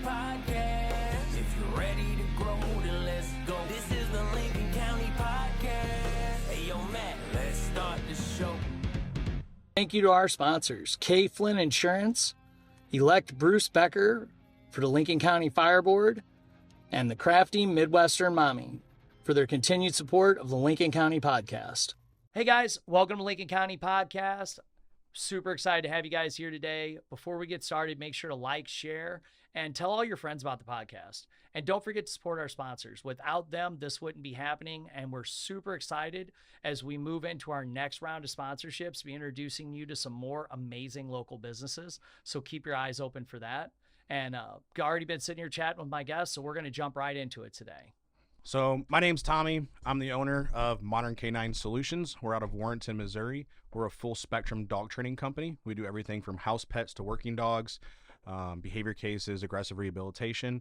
Podcast. If you're ready to grow, then let's go. This is the Lincoln County Podcast. Hey, yo, Matt, let's start the show. Thank you to our sponsors, K. Flynn Insurance, elect Bruce Becker for the Lincoln County Fire Board, and the Crafty Midwestern Mommy for their continued support of the Lincoln County Podcast. Hey guys, welcome to Lincoln County Podcast. Super excited to have you guys here today. Before we get started, make sure to like, share, and tell all your friends about the podcast. And don't forget to support our sponsors. Without them, this wouldn't be happening. And we're super excited as we move into our next round of sponsorships, to be introducing you to some more amazing local businesses. So keep your eyes open for that. And I've already been sitting here chatting with my guests, so we're going to jump right into it today. So my name's Tommy. I'm the owner of Modern Canine Solutions. We're out of Warrenton, Missouri. We're a full spectrum dog training company. We do everything from house pets to working dogs, behavior cases, aggressive rehabilitation.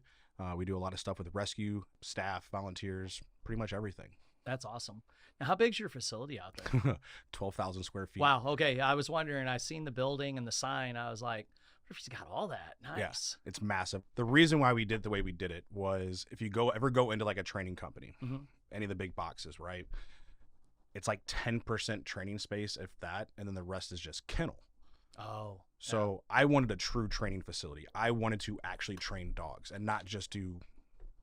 We do a lot of stuff with rescue, staff, volunteers, pretty much everything. That's awesome. Now, how big's your facility out there? 12,000 square feet. Wow. Okay. I was wondering, I seen the building and the sign. I was like, what if he's got all that? Nice. Yes, it's massive. The reason why we did it the way we did it was if you ever go into like a training company, any of the big boxes, right? It's like 10% training space, if that, and then the rest is just kennel. Oh. So I wanted a true training facility. I wanted to actually train dogs and not just do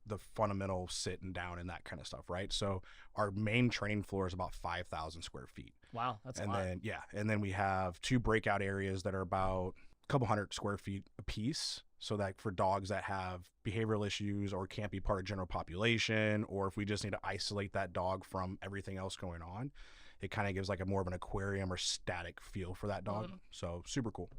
the fundamental sitting down and that kind of stuff, right? So our main training floor is about 5,000 square feet. Wow, that's a and lot. then and then we have two breakout areas that are about a couple hundred square feet apiece. So that for dogs that have behavioral issues or can't be part of general population, or if we just need to isolate that dog from everything else going on, it kind of gives like a more of an aquarium or static feel for that dog. So super cool.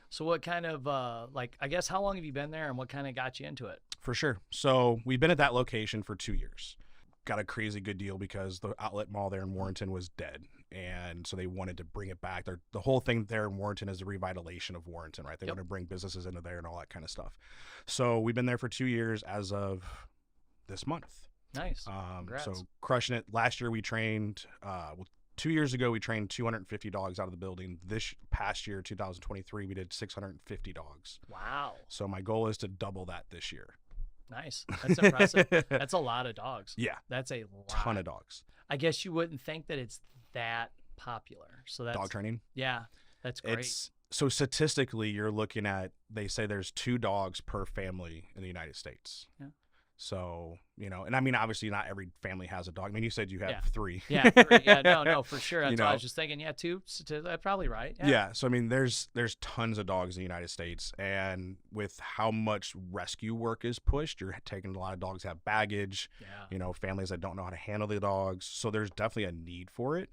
So what kind of, I guess, how long have you been there and what kind of got you into it? For sure. So we've been at that location for 2 years. Got a crazy good deal because the outlet mall there in Warrenton was dead. And so they wanted to bring it back. The whole thing there in Warrenton is the revitalization of Warrenton, right? They want to bring businesses into there and all that kind of stuff. So we've been there for 2 years as of this month. Nice. Congrats. So crushing it. Last year we trained, 2 years ago, we trained 250 dogs out of the building. This past year, 2023, we did 650 dogs. Wow. So my goal is to double that this year. Nice. That's impressive. That's a lot of dogs. Yeah. That's a lot. Ton of dogs. I guess you wouldn't think that it's that popular. So that's dog training? Yeah. That's great. So statistically, you're looking at, they say there's 2 dogs per family in the United States. Yeah. So, and I mean, obviously not every family has a dog. I mean, you said you have 3. Yeah. 3. Yeah. No, for sure. That's what I was just thinking. Yeah. 2. That's probably right. Yeah. So, I mean, there's tons of dogs in the United States, and with how much rescue work is pushed, you're taking a lot of dogs have baggage, families that don't know how to handle the dogs. So there's definitely a need for it.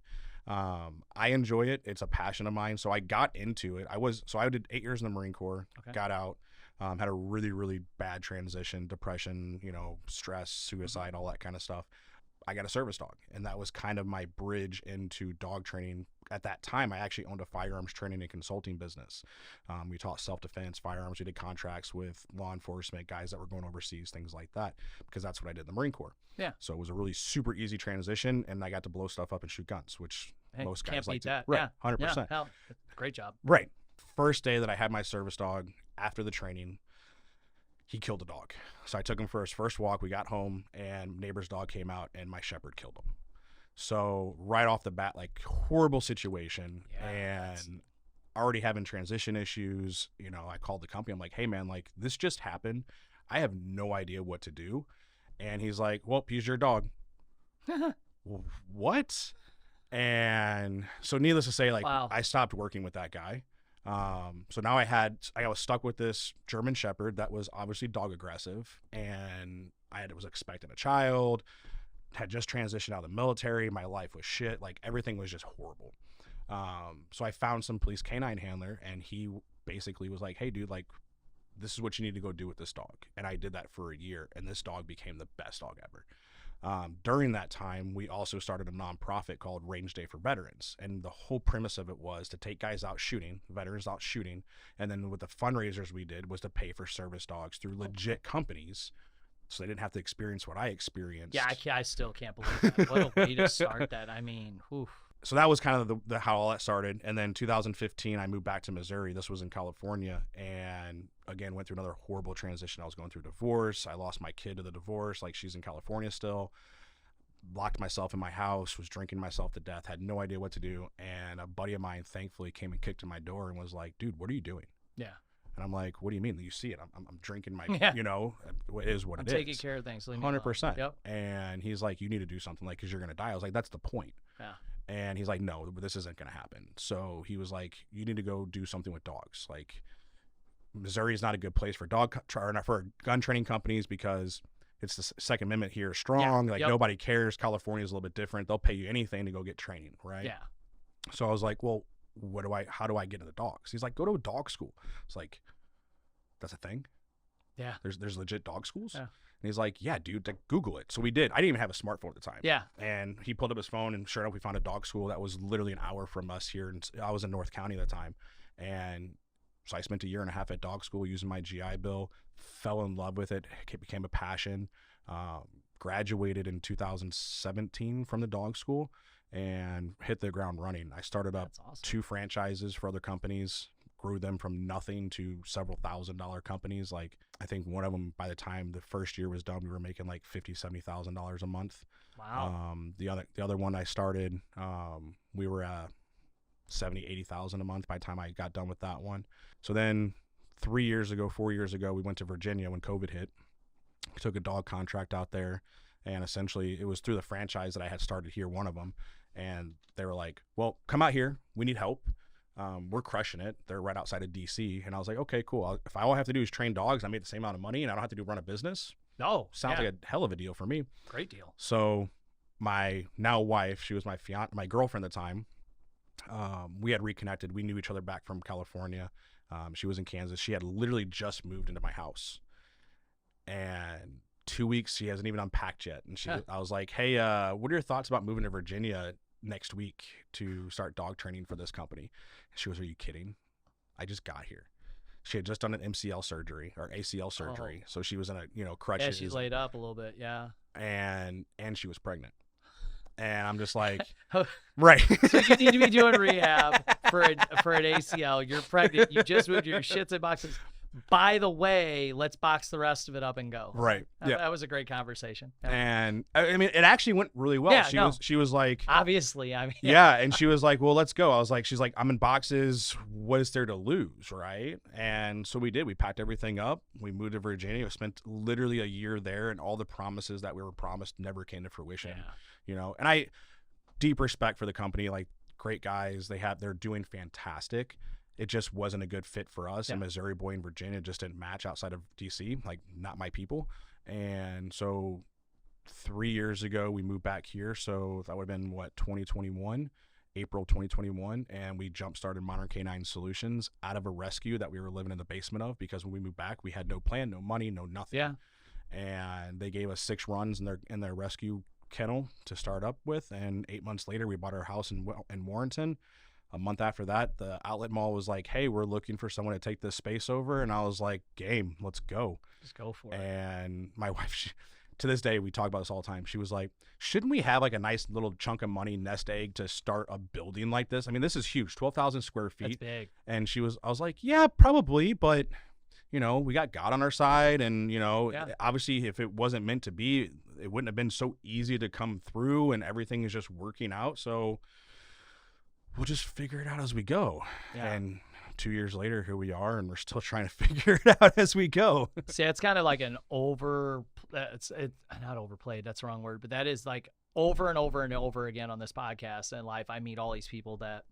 I enjoy it. It's a passion of mine. So I got into it. I did 8 years in the Marine Corps, got out. Had a really, really bad transition, depression, stress, suicide, all that kind of stuff. I got a service dog, and that was kind of my bridge into dog training. At that time, I actually owned a firearms training and consulting business. We taught self-defense, firearms. We did contracts with law enforcement, guys that were going overseas, things like that, because that's what I did in the Marine Corps. Yeah. So it was a really super easy transition, and I got to blow stuff up and shoot guns, which most guys can't like beat to. That. Right, yeah. 100%. Yeah. Hell, great job. Right. First day that I had my service dog, after the training, he killed a dog. So I took him for his first walk. We got home, and neighbor's dog came out, and my shepherd killed him. So right off the bat, like, horrible situation. And already having transition issues. I called the company. I'm like, hey, man, like, this just happened. I have no idea what to do. And he's like, well, he's your dog. What? And so needless to say, like, wow. I stopped working with that guy. So now I was stuck with this German Shepherd that was obviously dog aggressive, and was expecting a child, had just transitioned out of the military. My life was shit. Like, everything was just horrible. So I found some police canine handler, and he basically was like, hey dude, like, this is what you need to go do with this dog. And I did that for a year, and this dog became the best dog ever. During that time, we also started a nonprofit called Range Day for Veterans. And the whole premise of it was to take guys out shooting, veterans out shooting. And then with the fundraisers we did was to pay for service dogs through legit companies, so they didn't have to experience what I experienced. Yeah, I still can't believe that. What a way to start that. I mean, oof. so that was kind of the how all that started. And then 2015, I moved back to Missouri. This was in California, and again went through another horrible transition. I was going through divorce. I lost my kid to the divorce. Like, she's in California still. Locked myself in my house, was drinking myself to death, had no idea what to do. And a buddy of mine thankfully came and kicked in my door and was like, dude, what are you doing? Yeah. And I'm like, what do you mean? You see it? I'm drinking my, Yeah. you know, it is what I'm it is. taking care of things. 100%. Yep. And he's like, you need to do something, like, because you're going to die. I was like, that's the point. Yeah. And he's like, no, this isn't going to happen. So he was like, you need to go do something with dogs. Like, Missouri is not a good place for for gun training companies, because it's the Second Amendment here is strong. Yeah. Like, Yep. nobody cares. California is a little bit different. They'll pay you anything to go get training, right? Yeah. So I was like, well, how do I get into dogs? He's like, go to a dog school. It's like, that's a thing? Yeah. There's legit dog schools? Yeah. And he's like, yeah, dude, like, Google it. So we did. I didn't even have a smartphone at the time. Yeah. And he pulled up his phone, and sure enough, we found a dog school that was literally an hour from us here. And I was in North County at the time. And so I spent a year and a half at dog school using my GI Bill, fell in love with it. It became a passion. Graduated in 2017 from the dog school and hit the ground running. I started up That's awesome. 2 franchises for other companies, grew them from nothing to several $1,000 companies. Like, I think one of them, by the time the first year was done, we were making like $50,000-$70,000 a month. Wow. The other one I started, we were at $70,000-$80,000 a month by the time I got done with that one. So then 4 years ago, we went to Virginia when COVID hit. We took a dog contract out there, and essentially it was through the franchise that I had started here, one of them. And they were like, well, come out here. We need help. We're crushing it. They're right outside of DC. And I was like, okay, cool. If all I have to do is train dogs, I make the same amount of money, and I don't have to run a business. No. Sounds like a hell of a deal for me. Great deal. So my now wife, she was my girlfriend at the time. We had reconnected. We knew each other back from California. She was in Kansas. She had literally just moved into my house. And 2 weeks, she hasn't even unpacked yet. And I was like, hey, what are your thoughts about moving to Virginia next week to start dog training for this company? And she was, are you kidding? I just got here. She had just done an MCL surgery or ACL surgery. So she was in crutches. Yeah, she's laid up a little bit. Yeah. And she was pregnant. And I'm just like, Oh, right. so you need to be doing rehab for an ACL. You're pregnant. You just moved your shits in boxes. By the way, let's box the rest of it up and go. Right. Yeah. That was a great conversation. Yeah. And I mean, it actually went really well. Yeah, she was like, obviously, I mean, yeah. And she was like, well, let's go. She's like, I'm in boxes. What is there to lose? Right. And so we did. We packed everything up. We moved to Virginia. We spent literally a year there, and all the promises that we were promised never came to fruition. Yeah. And I deep respect for the company. Like, great guys. They're doing fantastic. It just wasn't a good fit for us. A Missouri boy in Virginia just didn't match outside of DC, like, not my people. And so 3 years ago, we moved back here. So that would have been, April 2021. And we jump-started Modern Canine Solutions out of a rescue that we were living in the basement of, because when we moved back, we had no plan, no money, no nothing. Yeah. And they gave us 6 runs in their rescue kennel to start up with. And 8 months later, we bought our house in Warrenton. A month after that, the outlet mall was like, hey, we're looking for someone to take this space over. And I was like, game, let's go. Just go for it. And my wife, to this day, we talk about this all the time. She was like, shouldn't we have like a nice little chunk of money, nest egg, to start a building like this? I mean, this is huge, 12,000 square feet. That's big. And I was like, yeah, probably. But, we got God on our side. And, obviously, if it wasn't meant to be, it wouldn't have been so easy to come through, and everything is just working out. So we'll just figure it out as we go. Yeah. And 2 years later, here we are, and we're still trying to figure it out as we go. See, it's kind of like an not overplayed, that's the wrong word, but that is like over and over and over again on this podcast and life. I meet all these people that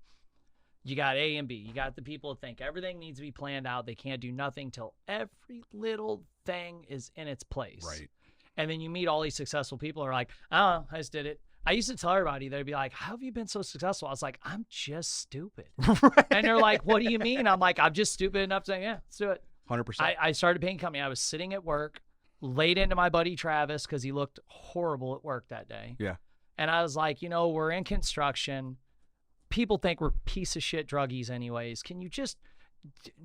you got A and B. You got the people that think everything needs to be planned out. They can't do nothing till every little thing is in its place. Right. And then you meet all these successful people who are like, oh, I just did it. I used to tell everybody, they'd be like, how have you been so successful? I was like, I'm just stupid. Right. And they're like, what do you mean? I'm like, I'm just stupid enough to say, yeah, let's do it. 100%. I started a paint company. I was sitting at work, laid into my buddy Travis because he looked horrible at work that day. Yeah. And I was like, we're in construction. People think we're piece of shit druggies anyways. Can you just,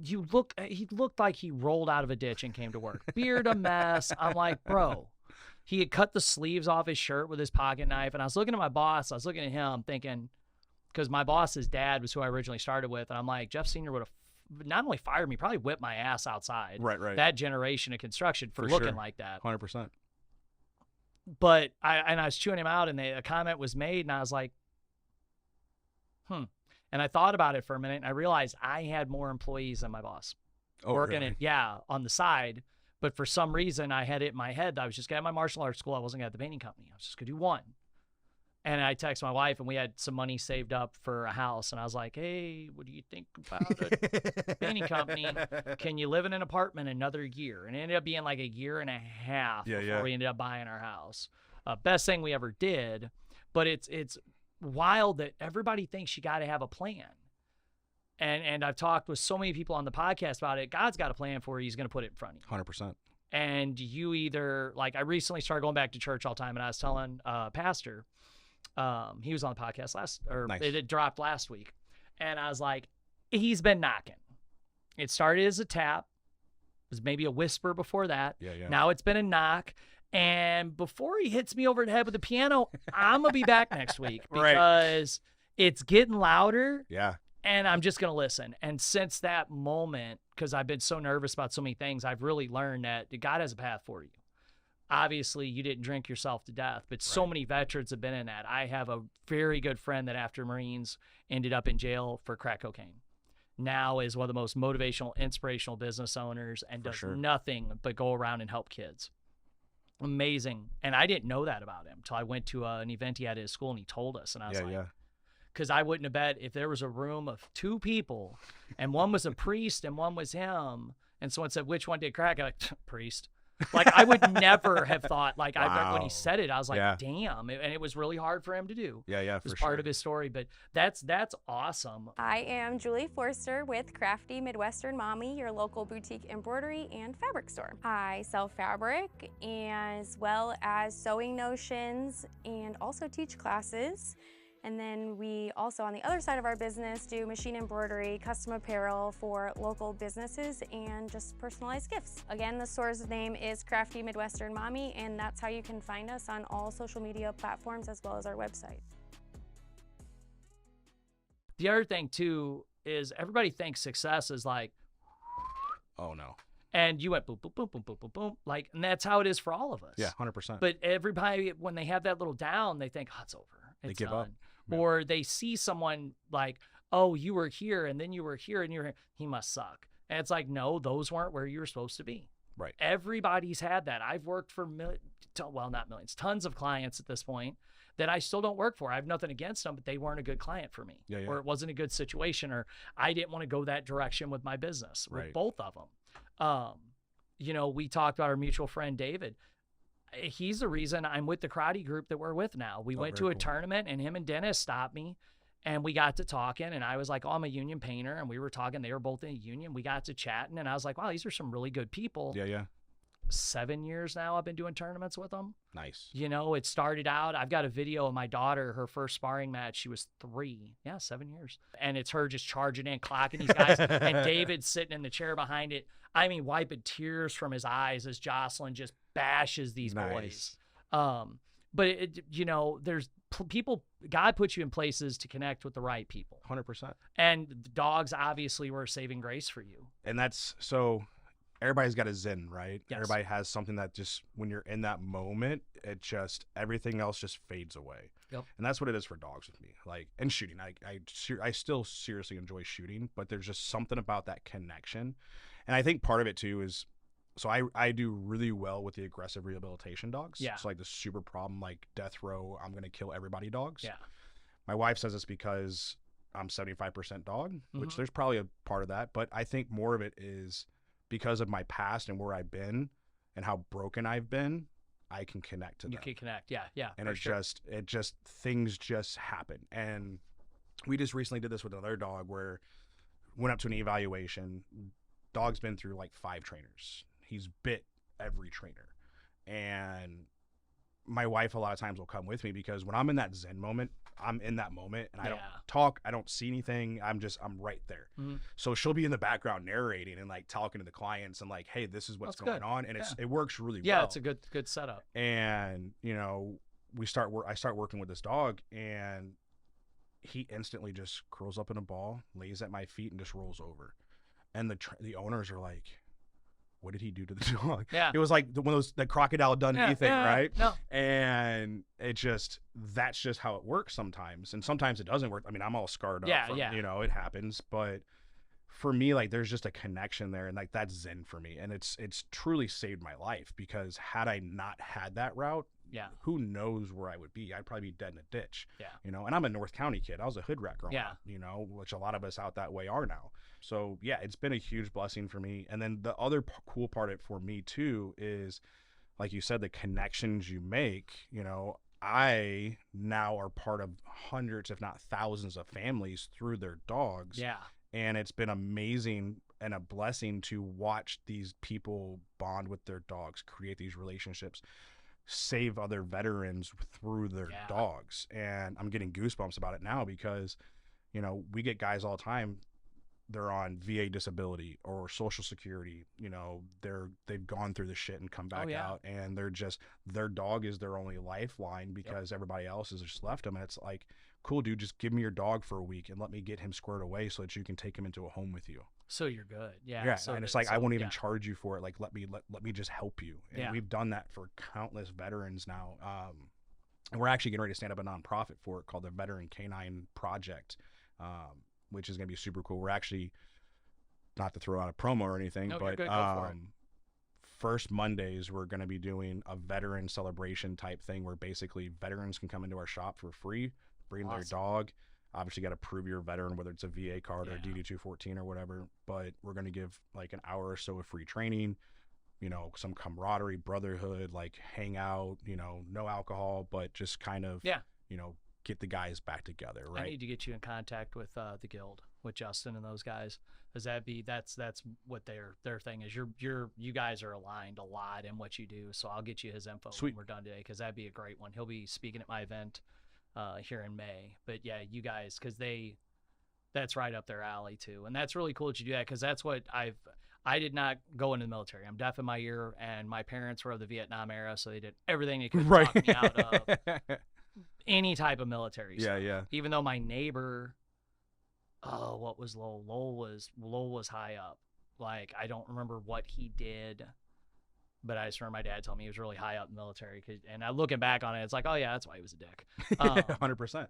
he looked like he rolled out of a ditch and came to work. Beard a mess. I'm like, bro. He had cut the sleeves off his shirt with his pocket knife. And I was looking at my boss. I was looking at him thinking, because my boss's dad was who I originally started with. And I'm like, Jeff Sr. would have not only fired me, probably whipped my ass outside. Right. That generation of construction for looking like that. 100%. But I was chewing him out, and a comment was made, and I was like, And I thought about it for a minute, and I realized I had more employees than my boss working really? on the side. But for some reason, I had it in my head that I was just going to my martial arts school. I wasn't going to the painting company. I was just going to do one. And I texted my wife, and we had some money saved up for a house. And I was like, hey, what do you think about a painting company? Can you live in an apartment another year? And it ended up being like a year and a half before we ended up buying our house. Best thing we ever did. But it's wild that everybody thinks you got to have a plan. And I've talked with so many people on the podcast about it. God's got a plan for you. He's going to put it in front of you. 100%. And you either, like, I recently started going back to church all the time, and I was telling Pastor, he was on the podcast Nice. It dropped last week. And I was like, he's been knocking. It started as a tap. It was maybe a whisper before that. Yeah. Now it's been a knock. And before he hits me over the head with the piano, I'm going to be back next week because it's getting louder. Yeah. And I'm just going to listen. And since that moment, because I've been so nervous about so many things, I've really learned that God has a path for you. Obviously, you didn't drink yourself to death, but so many veterans have been in that. I have a very good friend that after Marines ended up in jail for crack cocaine. Now is one of the most motivational, inspirational business owners and does nothing but go around and help kids. Amazing. And I didn't know that about him until I went to an event he had at his school, and he told us. And I was like, because I wouldn't have bet if there was a room of two people and one was a priest and one was him, and someone said, which one did crack? I'm like, priest. Like, I would never have thought, like, when he said it, I was like, damn. And it was really hard for him to do. Yeah, it was part of his story, but that's awesome. I am Julie Forster with Crafty Midwestern Mommy, your local boutique embroidery and fabric store. I sell fabric as well as sewing notions and also teach classes. And then we also, on the other side of our business, do machine embroidery, custom apparel for local businesses, and just personalized gifts. Again, the store's name is Crafty Midwestern Mommy, and that's how you can find us on all social media platforms as well as our website. The other thing, too, is everybody thinks success is like, oh, no. And you went boom, boom, boom, boom, boom, boom, boom. Like, and that's how it is for all of us. Yeah, 100%. But everybody, when they have that little down, they think, oh, it's over. It's they give done. up. Yeah. Or they see someone like, oh, you were here and then you were here and you're here. He must suck. And it's like, no, those weren't where you were supposed to be. Right. Everybody's had that. I've worked for not millions, tons of clients at this point that I still don't work for. I have nothing against them, but they weren't a good client for me. Yeah. Or it wasn't a good situation, or I didn't want to go that direction with my business, with both of them. You know, we talked about our mutual friend, David. He's the reason I'm with the karate group that we're with now. We went to a tournament, and him and Dennis stopped me, and we got to talking, and I was like, oh, I'm a union painter, and we were talking. They were both in a union. We got to chatting, and I was like, wow, these are some really good people. Yeah. 7 years now I've been doing tournaments with them. Nice. You know, it started out, I've got a video of my daughter, her first sparring match. She was 3. Yeah, 7 years. And it's her just charging in, clocking these guys, and David's sitting in the chair behind it. I mean, wiping tears from his eyes as Jocelyn just bashes these boys. But you know, there's people, God puts you in places to connect with the right people. 100%. And the dogs obviously were a saving grace for you. And that's, so everybody's got a zen, right? Yes. Everybody has something that just, when you're in that moment, it just, everything else just fades away. Yep. And that's what it is for dogs with me. Like, and shooting, I still seriously enjoy shooting, but there's just something about that connection. And I think part of it too is, so I do really well with the aggressive rehabilitation dogs. Yeah. It's like the super problem, like death row, I'm going to kill everybody dogs. Yeah. My wife says it's because I'm 75% dog, which there's probably a part of that. But I think more of it is because of my past and where I've been and how broken I've been, I can connect to them. You can connect. Yeah. And it just, things just happen. And we just recently did this with another dog where went up to an evaluation. Dog's been through like 5 trainers. He's bit every trainer. And my wife a lot of times will come with me because when I'm in that zen moment, I'm in that moment and I don't talk, I don't see anything. I'm right there. So she'll be in the background narrating and like talking to the clients and like, hey, this is what's going on. And it works really well. Yeah, it's a good setup. And, you know, I start working with this dog, and he instantly just curls up in a ball, lays at my feet, and just rolls over. And the owners are like, what did he do to the dog? Yeah. It was like one of those, the crocodile Dundee thing, right? No. And that's just how it works sometimes. And sometimes it doesn't work. I mean, I'm all scarred up from, you know, it happens. But for me, like, there's just a connection there, and like that's zen for me. And it's truly saved my life, because had I not had that route, who knows where I would be? I'd probably be dead in a ditch. You know, and I'm a North County kid. I was a hood rat growing up, you know, which a lot of us out that way are now. So yeah, it's been a huge blessing for me. And then the other cool part of it for me too is, like you said, the connections you make. You know, I now are part of hundreds, if not thousands, of families through their dogs. And it's been amazing and a blessing to watch these people bond with their dogs, create these relationships, save other veterans through their dogs. And I'm getting goosebumps about it now, because, you know, we get guys all the time, they're on VA disability or Social Security, you know, they've gone through the shit and come back out, and their dog is their only lifeline, because everybody else has just left them. And it's like, cool, dude, just give me your dog for a week and let me get him squared away so that you can take him into a home with you. So you're good. So and it's like, I won't even charge you for it. Like, let me just help you. And we've done that for countless veterans now. And we're actually getting ready to stand up a nonprofit for it called the Veteran Canine Project, which is going to be super cool. We're actually, not to throw out a promo or anything, but go for it. First Mondays, we're going to be doing a veteran celebration type thing where basically veterans can come into our shop for free, bring their dog. Obviously, got to prove you're a veteran, whether it's a VA card or a DD-214 or whatever. But we're going to give like an hour or so of free training, you know, some camaraderie, brotherhood, like hang out, you know, no alcohol, but just kind of, you know, get the guys back together, right? I need to get you in contact with the guild, with Justin and those guys, because that's what their thing is. You guys are aligned a lot in what you do, so I'll get you his info when we're done today, because that'd be a great one. He'll be speaking at my event here in May. But yeah, you guys, because that's right up their alley too, and that's really cool that you do that, because that's what I did not go into the military. I'm deaf in my ear, and my parents were of the Vietnam era, so they did everything they could to talk me out of any type of military stuff. Even though my neighbor, what was Lowell? Lowell was high up. Like, I don't remember what he did, but I just remember my dad telling me he was really high up in the military. And I looking back on it, it's like, oh yeah, that's why he was a dick. 100%.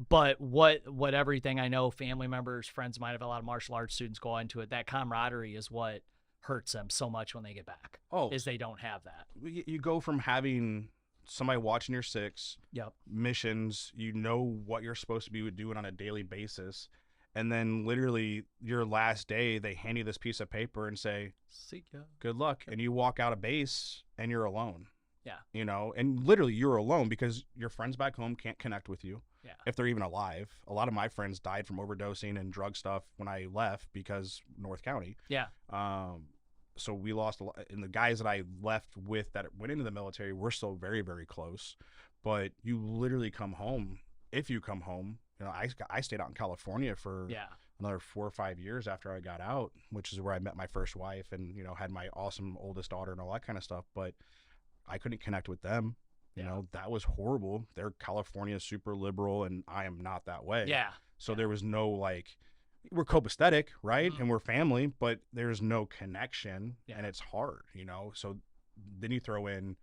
But what everything I know, family members, friends might have, a lot of martial arts students go into it. That camaraderie is what hurts them so much when they get back. Is they don't have that. You go from having somebody watching your six missions, you know what you're supposed to be doing on a daily basis, and then literally your last day they hand you this piece of paper and say, see ya, good luck, and you walk out of base and you're alone. You know, and literally you're alone, because your friends back home can't connect with you if they're even alive. A lot of my friends died from overdosing and drug stuff when I left, because North County. So we lost a lot, and the guys that I left with that went into the military, we're still very, very close. But you literally come home. If you come home, you know, I stayed out in California for another 4 or 5 years after I got out, which is where I met my first wife and, you know, had my awesome oldest daughter and all that kind of stuff. But I couldn't connect with them. You know, that was horrible. They're California super liberal, and I am not that way. So there was no, like, we're copacetic, right? And we're family, but there's no connection, and it's hard, you know? So then you throw in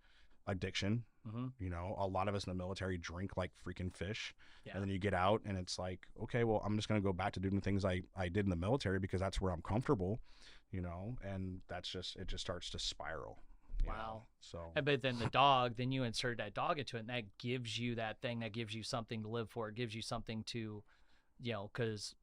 addiction. You know, a lot of us in the military drink like freaking fish, and then you get out and it's like, okay, well, I'm just going to go back to doing the things I did in the military, because that's where I'm comfortable, you know? And it just starts to spiral. Wow. So, but then the dog, then you insert that dog into it, and that gives you that thing, that gives you something to live for. It gives you something to, you know, because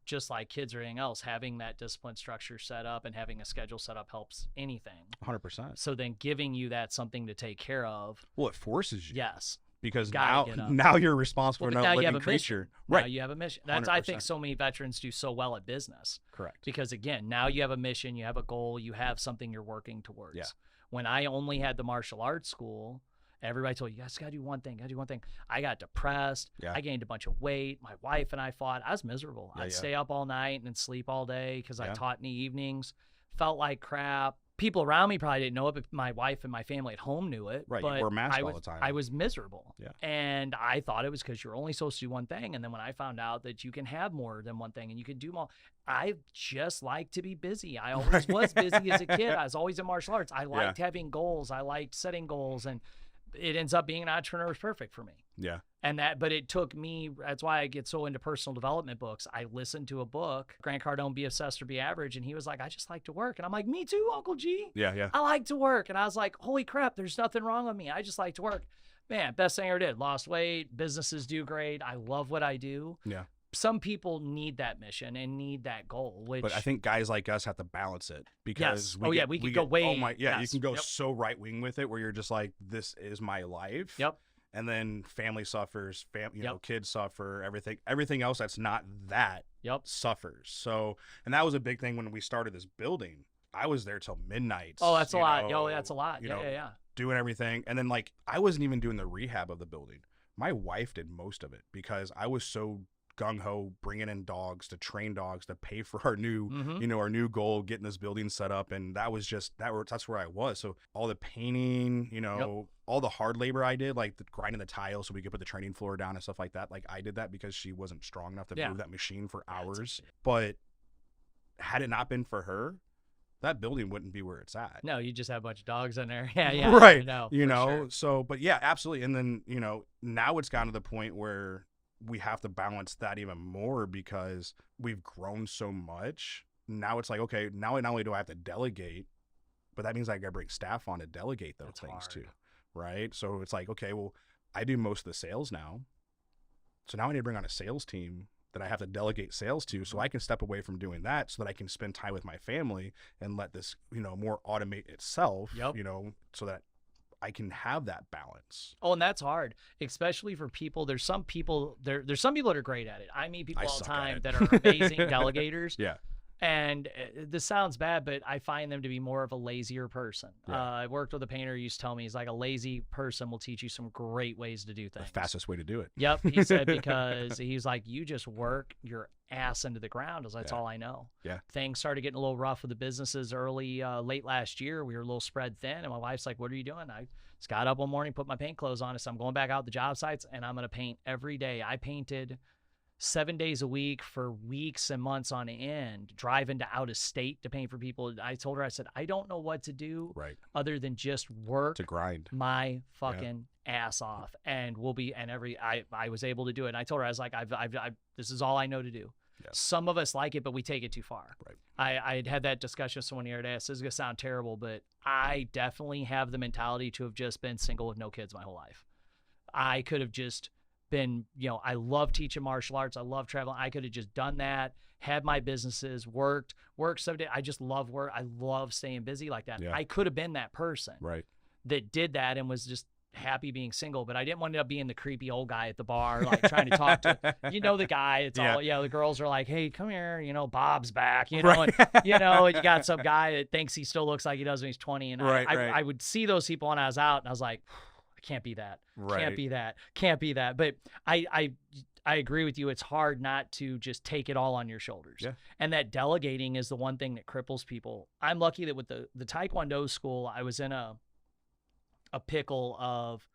just like kids or anything else, having that discipline structure set up and having a schedule set up helps anything. 100%. So then giving you that something to take care of. Well, it forces you. Yes. Because now you're responsible for another living creature. Right. Now you have a mission. That's 100%. I think so many veterans do so well at business. Correct. Because again, now you have a mission, you have a goal, you have something you're working towards. When I only had the martial arts school, everybody told you guys gotta do one thing, I got depressed. I gained a bunch of weight. My wife and I fought. I was miserable. I'd stay up all night and then sleep all day because I taught in the evenings. Felt like crap. people around me probably didn't know it, but my wife and my family at home knew it. Right, but you wore a mask all the time. I was miserable. Yeah. And I thought it was because you're only supposed to do one thing. And then when I found out that you can have more than one thing and you can do more, I just like to be busy. I always was busy as a kid. I was always in martial arts. I liked having goals. I liked setting goals. And it ends up being an entrepreneur is perfect for me. Yeah. But it took me, that's why I get so into personal development books. I listened to a book, Grant Cardone, Be Obsessed or Be Average. And he was like, I just like to work. And I'm like, me too, Uncle G. Yeah, yeah. I like to work. And I was like, holy crap, there's nothing wrong with me. I just like to work. Man, best thing I ever did. Lost weight. Businesses do great. I love what I do. Yeah. Some people need that mission and need that goal. But I think guys like us have to balance it because we could go way. You can go so right wing with it where you're just like, this is my life. Yep. And then family suffers, kids suffer, everything else that's not that suffers. So, and that was a big thing when we started this building. I was there till midnight. Oh, that's a lot. That's a lot. Yeah. Doing everything. And then like, I wasn't even doing the rehab of the building. My wife did most of it because I was so gung-ho bringing in dogs to train dogs to pay for our new our new goal, getting this building set up. And that was just that's where I was. So all the painting, all the hard labor I did, like the grinding the tiles so we could put the training floor down and stuff like that, like I did that because she wasn't strong enough to move that machine for hours. But had it not been for her, that building wouldn't be where it's at. No, you just have a bunch of dogs in there. Yeah. Right. Sure. So but yeah, absolutely. And then now it's gotten to the point where we have to balance that even more because we've grown so much. Now it's like, okay, now not only do I have to delegate, but that means I got to bring staff on to delegate those things too, right? So it's like, okay, well, I do most of the sales now. So now I need to bring on a sales team that I have to delegate sales to so I can step away from doing that so that I can spend time with my family and let this, more automate itself, so that I can have that balance. Oh, and that's hard, especially for people. There's some people that are great at it. I meet people all the time that are amazing delegators. Yeah. And this sounds bad, but I find them to be more of a lazier person. Yeah. I worked with a painter who used to tell me, he's like, a lazy person will teach you some great ways to do things. The fastest way to do it. Yep. He said, because he's like, you just work your ass into the ground. That's all I know. Yeah. Things started getting a little rough with the businesses late last year. We were a little spread thin. And my wife's like, what are you doing? I just got up one morning, put my paint clothes on. So I'm going back out the job sites and I'm going to paint every day. I painted 7 days a week for weeks and months on end, driving to out of state to paint for people. I told her, I said, I don't know what to do other than just work to grind my fucking ass off. And I was able to do it. And I told her, I was like, this is all I know to do. Yeah. Some of us like it, but we take it too far. Right. I had that discussion with someone the other day. This is going to sound terrible, but I definitely have the mentality to have just been single with no kids my whole life. I could have just been, I love teaching martial arts. I love traveling. I could have just done that, had my businesses, worked 7 days. I just love work. I love staying busy like that. Yeah. I could have been that person that did that and was just happy being single, but I didn't want to end up being the creepy old guy at the bar, like trying to talk to, the guy. It's all, the girls are like, hey, come here, Bob's back, and, and you got some guy that thinks he still looks like he does when he's 20. And I would see those people when I was out and I was like, I can't be that. Can't be that. But I agree with you. It's hard not to just take it all on your shoulders. Yeah. And that delegating is the one thing that cripples people. I'm lucky that with the Taekwondo school, I was in a pickle of,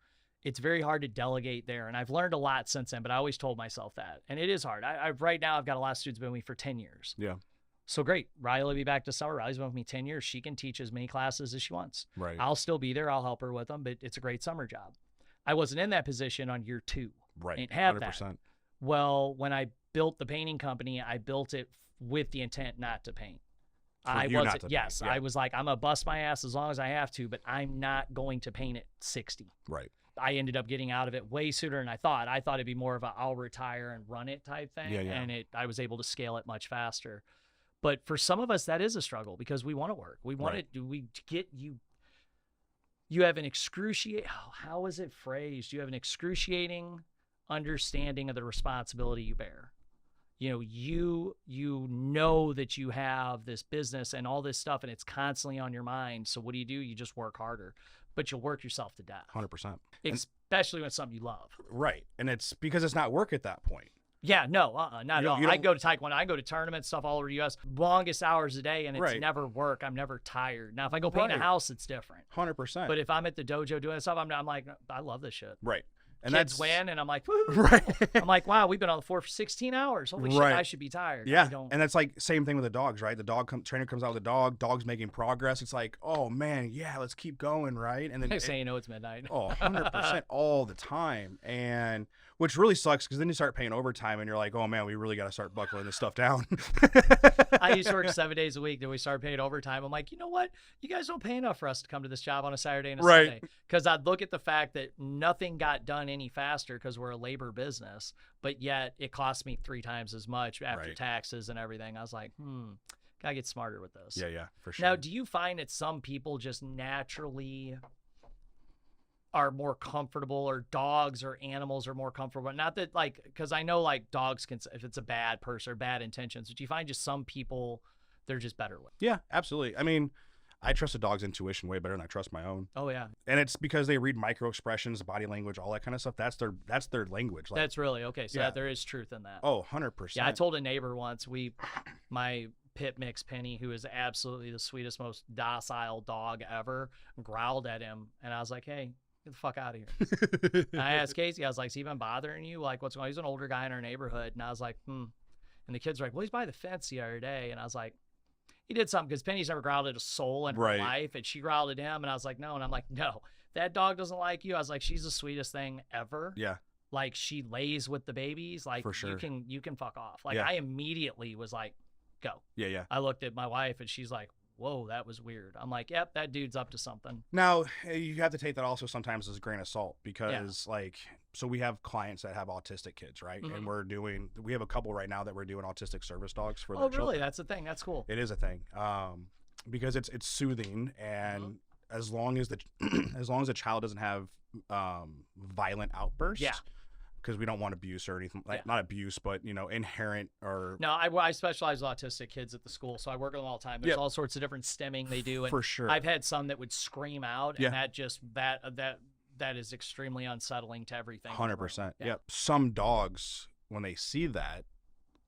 it's very hard to delegate there. And I've learned a lot since then, but I always told myself that. And it is hard. Right now I've got a lot of students been with me for 10 years. Yeah. So great. Riley will be back this summer. Riley's been with me 10 years. She can teach as many classes as she wants. Right. I'll still be there. I'll help her with them, but it's a great summer job. I wasn't in that position on year 2. Right. I didn't have 100%. that. Well, when I built the painting company, I built it with the intent not to paint. I was like, I'm going to bust my ass as long as I have to, but I'm not going to paint at 60. Right. I ended up getting out of it way sooner than I thought. I thought it'd be more of a I'll retire and run it type thing. Yeah. And I was able to scale it much faster. But for some of us, that is a struggle because we want to work. We want you have an excruciating, how is it phrased? You have an excruciating understanding of the responsibility you bear. You know that you have this business and all this stuff and it's constantly on your mind. So what do? You just work harder, but you'll work yourself to death. 100%. Especially when it's something you love. Right. And it's because it's not work at that point. Yeah, no, not at all. you I don't- go to Taekwondo. I go to tournaments, stuff all over the U.S. Longest hours a day, and it's Right. never work. I'm never tired. Now, if I go paint a Right. house, it's different. 100%. But if I'm at the dojo doing stuff, I'm like, I love this shit. right. And Kids win, and I'm like, woo. right. I'm like, wow, we've been on the floor for 16 hours. Holy shit, Right. I should be tired. Yeah, I don't. and that's like same thing with the dogs, right? The trainer comes out with the dog, dog's making progress. It's like, oh man, yeah, let's keep going, right? And then Next thing you know, it's midnight. 100% all the time, and which really sucks because then you start paying overtime, and you're like, oh man, we really got to start buckling this stuff down. I used to work 7 days a week. Then we started paying overtime. I'm like, you know what? You guys don't pay enough for us to come to this job on a Saturday and a Right. Sunday. Because I'd look at the fact that nothing got done any faster because we're a labor business, but yet it cost me 3 times as much after Right. taxes and everything. I was like, gotta get smarter with this. yeah, for sure. Now, do you find that some people just naturally are more comfortable, or dogs or animals are more comfortable? Not that, like, because I know, like, dogs can, if it's a bad person or bad intentions, but do you find just some people they're just better with? Yeah, absolutely. I mean, I trust a dog's intuition way better than I trust my own, Oh yeah, and it's because they read micro expressions, body language, all that kind of stuff. That's their language. Like, that's really okay. So yeah. there is truth in that. oh, 100%. Yeah, I told a neighbor once, my pit mix Penny, who is absolutely the sweetest, most docile dog ever, growled at him, and I was like, hey, get the fuck out of here. And I asked Casey, I was like, is he been bothering you? Like, what's going on? He's an older guy in our neighborhood. And I was like, And the kids were like, well, he's by the fence the other day. And I was like, he did something, because Penny's never growled at a soul in her Right. life, and she growled at him. And I was like, no. And I'm like, no, that dog doesn't like you. I was like, she's the sweetest thing ever. yeah, Like, she lays with the babies. Like, For sure. you can fuck off. Like, Yeah. I immediately was like, go. yeah. I looked at my wife, and she's like, whoa, that was weird. I'm like, yep, that dude's up to something. Now, you have to take that also sometimes as a grain of salt, because like, so we have clients that have autistic kids, right? Mhm. And we have a couple right now that we're doing autistic service dogs for. Oh, their really? children. That's the thing. That's cool. It is a thing, because it's soothing, and Mhm. as long as the child doesn't have violent outbursts, Yeah. because we don't want abuse or anything, like Yeah. not abuse, but inherent or No, I specialize with autistic kids at the school, so I work with them all the time. There's Yep. all sorts of different stemming they do, and for sure. I've had some that would scream out, and Yeah. that just that is extremely unsettling to everything. in the room. 100%. Yeah. Yep. Some dogs, when they see that,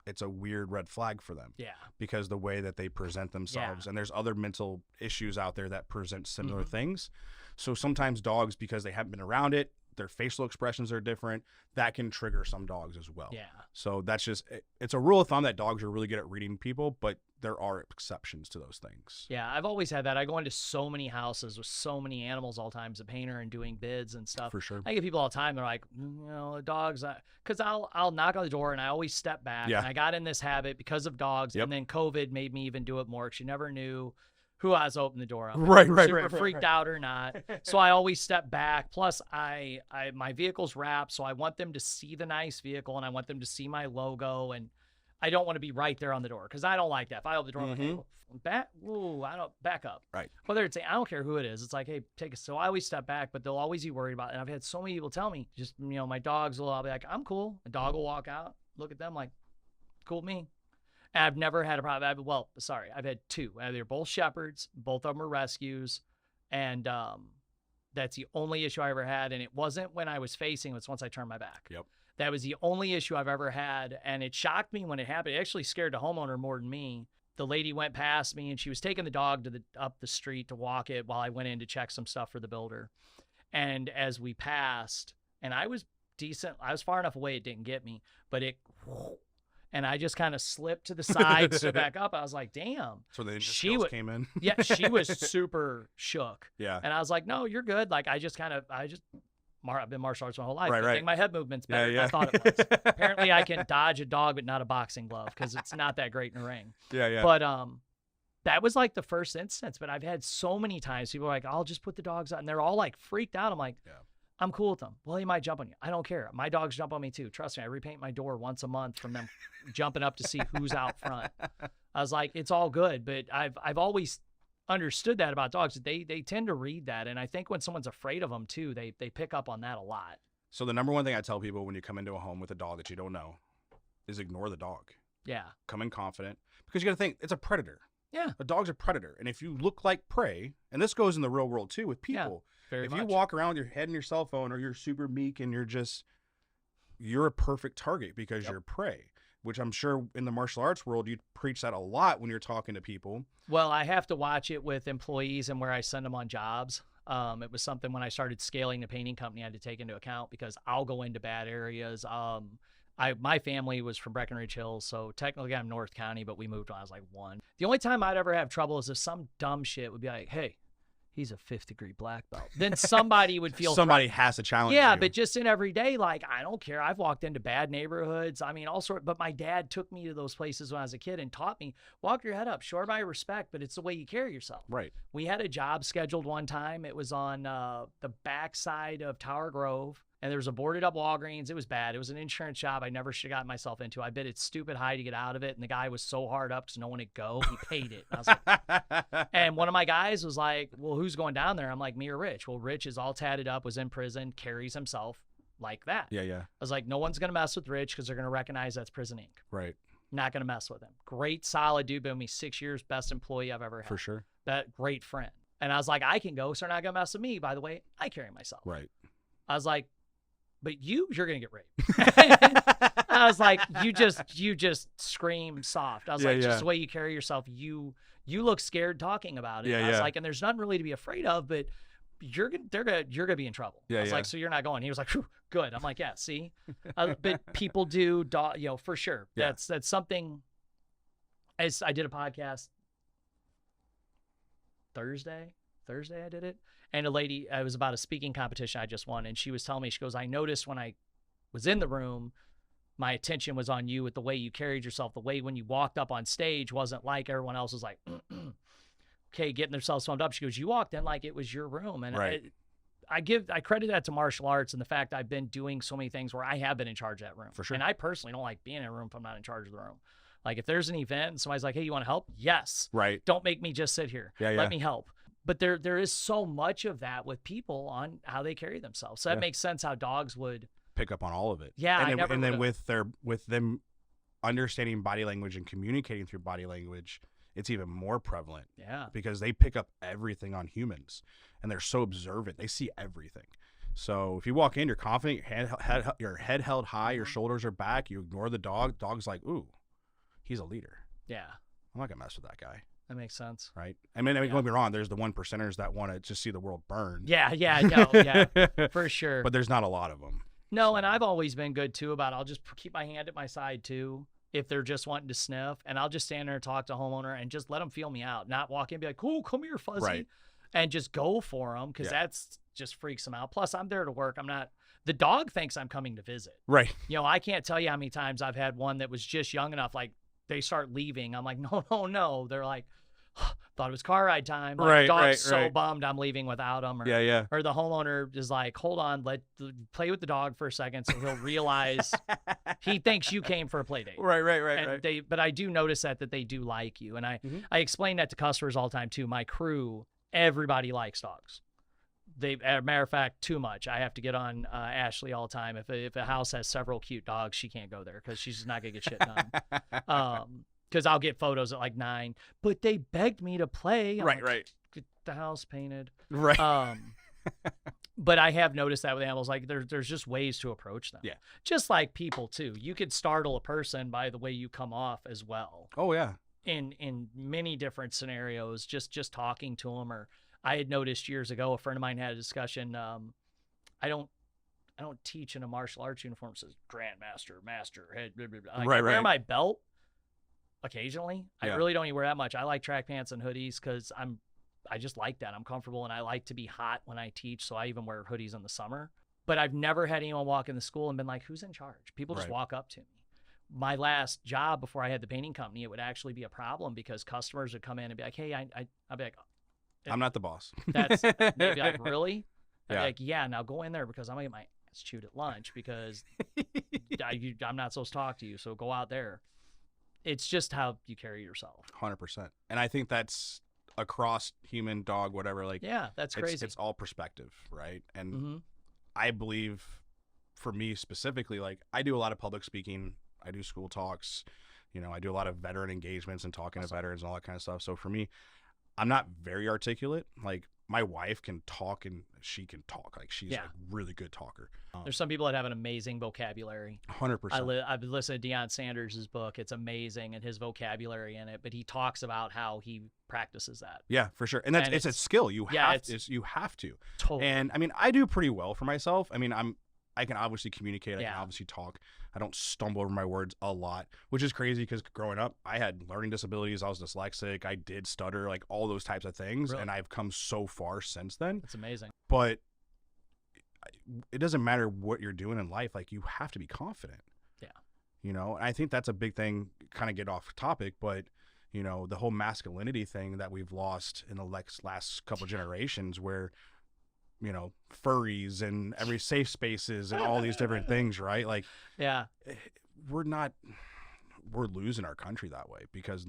it's a weird red flag for them. Yeah. Because the way that they present themselves, and there's other mental issues out there that present similar Mhm. things. So sometimes dogs, because they haven't been around it, their facial expressions are different, that can trigger some dogs as well. Yeah. So that's just, it's a rule of thumb that dogs are really good at reading people, but there are exceptions to those things. Yeah, I've always had that. I go into so many houses with so many animals all the time as a painter and doing bids and stuff. For sure. I get people all the time. They're like, the dogs, because I'll knock on the door and I always step back. Yeah. And I got in this habit because of dogs, Yep. and then COVID made me even do it more, because you never knew who I was opening the door up. Right, Super freaked out or not. So I always step back. Plus, my vehicle's wrapped, so I want them to see the nice vehicle, and I want them to see my logo, and I don't want to be right there on the door, because I don't like that. If I open the door, I'm like, Mhm. I don't back up. Right. Whether it's, I don't care who it is. It's like, hey, take a. So I always step back, but they'll always be worried about it. And I've had so many people tell me, just, my dogs will, I'll be like, I'm cool. A dog will walk out, look at them like, cool with me. And I've never had a problem. I've had 2. They're both shepherds. Both of them are rescues. And that's the only issue I ever had. And it wasn't when I was facing, it was once I turned my back. Yep. That was the only issue I've ever had. And it shocked me when it happened. It actually scared the homeowner more than me. The lady went past me, and she was taking the dog up the street to walk it while I went in to check some stuff for the builder. And as we passed, and I was decent, I was far enough away it didn't get me, but and I just kind of slipped to the side, stood back up. I was like, damn. So the ninja She skills wa- came in. Yeah, she was super shook. Yeah. And I was like, no, you're good. Like, I've been martial arts my whole life. Right, I right. think my head movement's better Yeah, than I thought it was. Apparently, I can dodge a dog, but not a boxing glove, because it's not that great in a ring. Yeah. But that was like the first instance. But I've had so many times people are like, I'll just put the dogs out, and they're all like freaked out. I'm like, Yeah. I'm cool with them. Well, he might jump on you. I don't care. My dogs jump on me too. Trust me. I repaint my door once a month from them jumping up to see who's out front. I was like, it's all good. But I've always understood that about dogs. They tend to read that, and I think when someone's afraid of them too, they pick up on that a lot. So the number one thing I tell people when you come into a home with a dog that you don't know is ignore the dog. Yeah. Come in confident, because you got to think it's a predator. Yeah. A dog's a predator, and if you look like prey, and this goes in the real world too with people. Very If much. you walk around with your head in your cell phone, or you're super meek and you're just, you're a perfect target because you're prey, which I'm sure in the martial arts world, you preach that a lot when you're talking to people. Well, I have to watch it with employees and where I send them on jobs. It was something when I started scaling the painting company I had to take into account because I'll go into bad areas. My family was from Breckenridge Hills, so technically I'm North County, but we moved when I was like 1. The only time I'd ever have trouble is if some dumb shit would be like, hey, he's a 5th degree black belt. Then somebody would feel somebody has to challenge yeah, you. but just in everyday, like, I don't care. I've walked into bad neighborhoods. I mean, all sorts. But my dad took me to those places when I was a kid and taught me, walk your head up, show everybody respect, but it's the way you carry yourself. Right. We had a job scheduled one time. It was on the backside of Tower Grove. And there was a boarded up Walgreens. It was bad. It was an insurance job I never should have gotten myself into. I bid it stupid high to get out of it. And the guy was so hard up because no one would go. He paid it. And I was like, and one of my guys was like, well, who's going down there? I'm like, me or Rich? Well, Rich is all tatted up, was in prison, carries himself like that. Yeah, yeah. I was like, no one's going to mess with Rich because they're going to recognize that's prison ink. Right. Not going to mess with him. Great, solid dude. Been with me 6 years. Best employee I've ever had. For sure. That great friend. And I was like, I can go, so they're not going to mess with me. By the way, I carry myself. Right. I was like, but you're going to get raped. I was like, you just scream soft. I was like, just the way you carry yourself, you look scared talking about it. I was like, and there's nothing really to be afraid of, but you're going to be in trouble. I was like, so you're not going. He was like, good. I'm like, yeah, see, but people do, for sure. Yeah. That's something. As I did a podcast Thursday I did it. And a lady, it was about a speaking competition I just won. And she was telling me, she goes, I noticed when I was in the room, my attention was on you with the way you carried yourself. The way when you walked up on stage wasn't like everyone else was like, okay, getting themselves summed up. She goes, you walked in like it was your room. And right. I credit that to martial arts and the fact I've been doing so many things where I have been in charge of that room. For sure. And I personally don't like being in a room if I'm not in charge of the room. Like if there's an event and somebody's like, hey, you want to help? Yes. Right. Don't make me just sit here. Yeah, Let me help. But there is so much of that with people on how they carry themselves. So that makes sense how dogs would pick up on all of it. Yeah. And then with them understanding body language and communicating through body language, it's even more prevalent. Yeah. Because they pick up everything on humans and they're so observant. They see everything. So if you walk in, you're confident, your head held high, your shoulders are back, you ignore the dog, dog's like, ooh, he's a leader. Yeah. I'm not gonna mess with that guy. That makes sense. Right. I mean, don't get me wrong, there's the 1%ers that want to just see the world burn. Yeah, no, for sure. But there's not a lot of them. No, and I've always been good too about I'll just keep my hand at my side too if they're just wanting to sniff, and I'll just stand there and talk to a homeowner and just let them feel me out, not walk in and be like, cool, come here, fuzzy, right. and just go for them because that's just freaks them out. Plus, I'm there to work. I'm not. The dog thinks I'm coming to visit. Right. I can't tell you how many times I've had one that was just young enough, like they start leaving. I'm like, no. They're like, thought it was car ride time. Like, dog's so bummed I'm leaving without him. Or, or the homeowner is like, hold on, play with the dog for a second so he'll realize he thinks you came for a play date. Right. But I do notice that they do like you. And I explain that to customers all the time too. My crew, everybody likes dogs. As a matter of fact, too much. I have to get on Ashley all the time. If a house has several cute dogs, she can't go there because she's just not going to get shit done. Because I'll get photos at like 9, but they begged me to play. I'm like, get the house painted. Right. But I have noticed that with animals, like there's just ways to approach them. Yeah. Just like people too. You could startle a person by the way you come off as well. Oh yeah. In many different scenarios, just talking to them. Or I had noticed years ago, a friend of mine had a discussion. I don't teach in a martial arts uniform. It says grandmaster, master, head. Blah, blah, blah. I wear my belt occasionally. I really don't even wear that much. I like track pants and hoodies because I just like that. I'm comfortable and I like to be hot when I teach, so I even wear hoodies in the summer. But I've never had anyone walk in the school and been like, who's in charge? People just walk up to me. My last job before I had the painting company, it would actually be a problem because customers would come in and be like, hey, I'd be like, I'm not the boss. They'd be like, really? I'd be Yeah. like, yeah, now go in there because I'm going to get my ass chewed at lunch because I'm not supposed to talk to you, so go out there. It's just how you carry yourself. 100%. And I think that's across human, dog, whatever. Like, yeah, that's crazy. It's all perspective, right? And I believe, for me specifically, like I do a lot of public speaking. I do school talks. I do a lot of veteran engagements and talking to veterans and all that kind of stuff. So for me, I'm not very articulate. Like my wife can talk, and she can talk. Like, she's a really good talker. There's some people that have an amazing vocabulary. 100%. I've listened to Deion Sanders' book. It's amazing, and his vocabulary in it, but he talks about how he practices that. Yeah, for sure. And it's a skill. You have to. Totally. And I mean, I do pretty well for myself. I mean, I can obviously communicate. I can obviously talk. I don't stumble over my words a lot, which is crazy because growing up, I had learning disabilities. I was dyslexic. I did stutter, like all those types of things. Really? And I've come so far since then. That's amazing. But it doesn't matter what you're doing in life. Like, you have to be confident. Yeah. You know, and I think that's a big thing, kind of get off topic, but you know, the whole masculinity thing that we've lost in the last couple generations, where, you know, furries and every safe spaces and all these different things, right? Like, we're losing our country that way because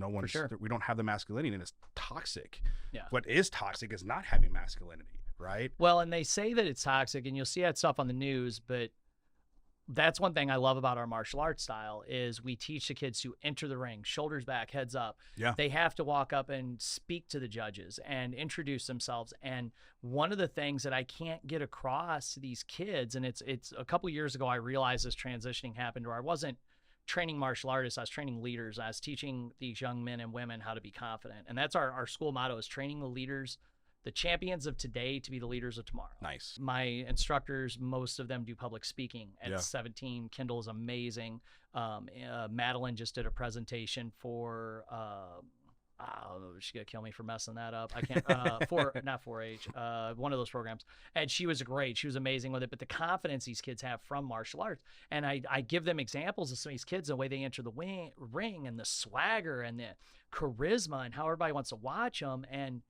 we don't have the masculinity, and it's toxic. Yeah. What is toxic is not having masculinity, right? Well, and they say that it's toxic, and you'll see that stuff on the news, but that's one thing I love about our martial arts style is we teach the kids to enter the ring, shoulders back, heads up. Yeah. They have to walk up and speak to the judges and introduce themselves. And one of the things that I can't get across to these kids, and it's a couple years ago, I realized this transitioning happened where I wasn't training martial artists, I was training leaders. I was teaching these young men and women how to be confident. And that's our school motto, is training the leaders, the champions of today, to be the leaders of tomorrow. Nice. My instructors, most of them do public speaking at 17. Kindle is amazing. Madeline just did a presentation for, she's going to kill me for messing that up. I can't, not 4-H, one of those programs. And she was great. She was amazing with it. But the confidence these kids have from martial arts. And I give them examples of some of these kids, the way they enter the ring and the swagger and the charisma and how everybody wants to watch them. And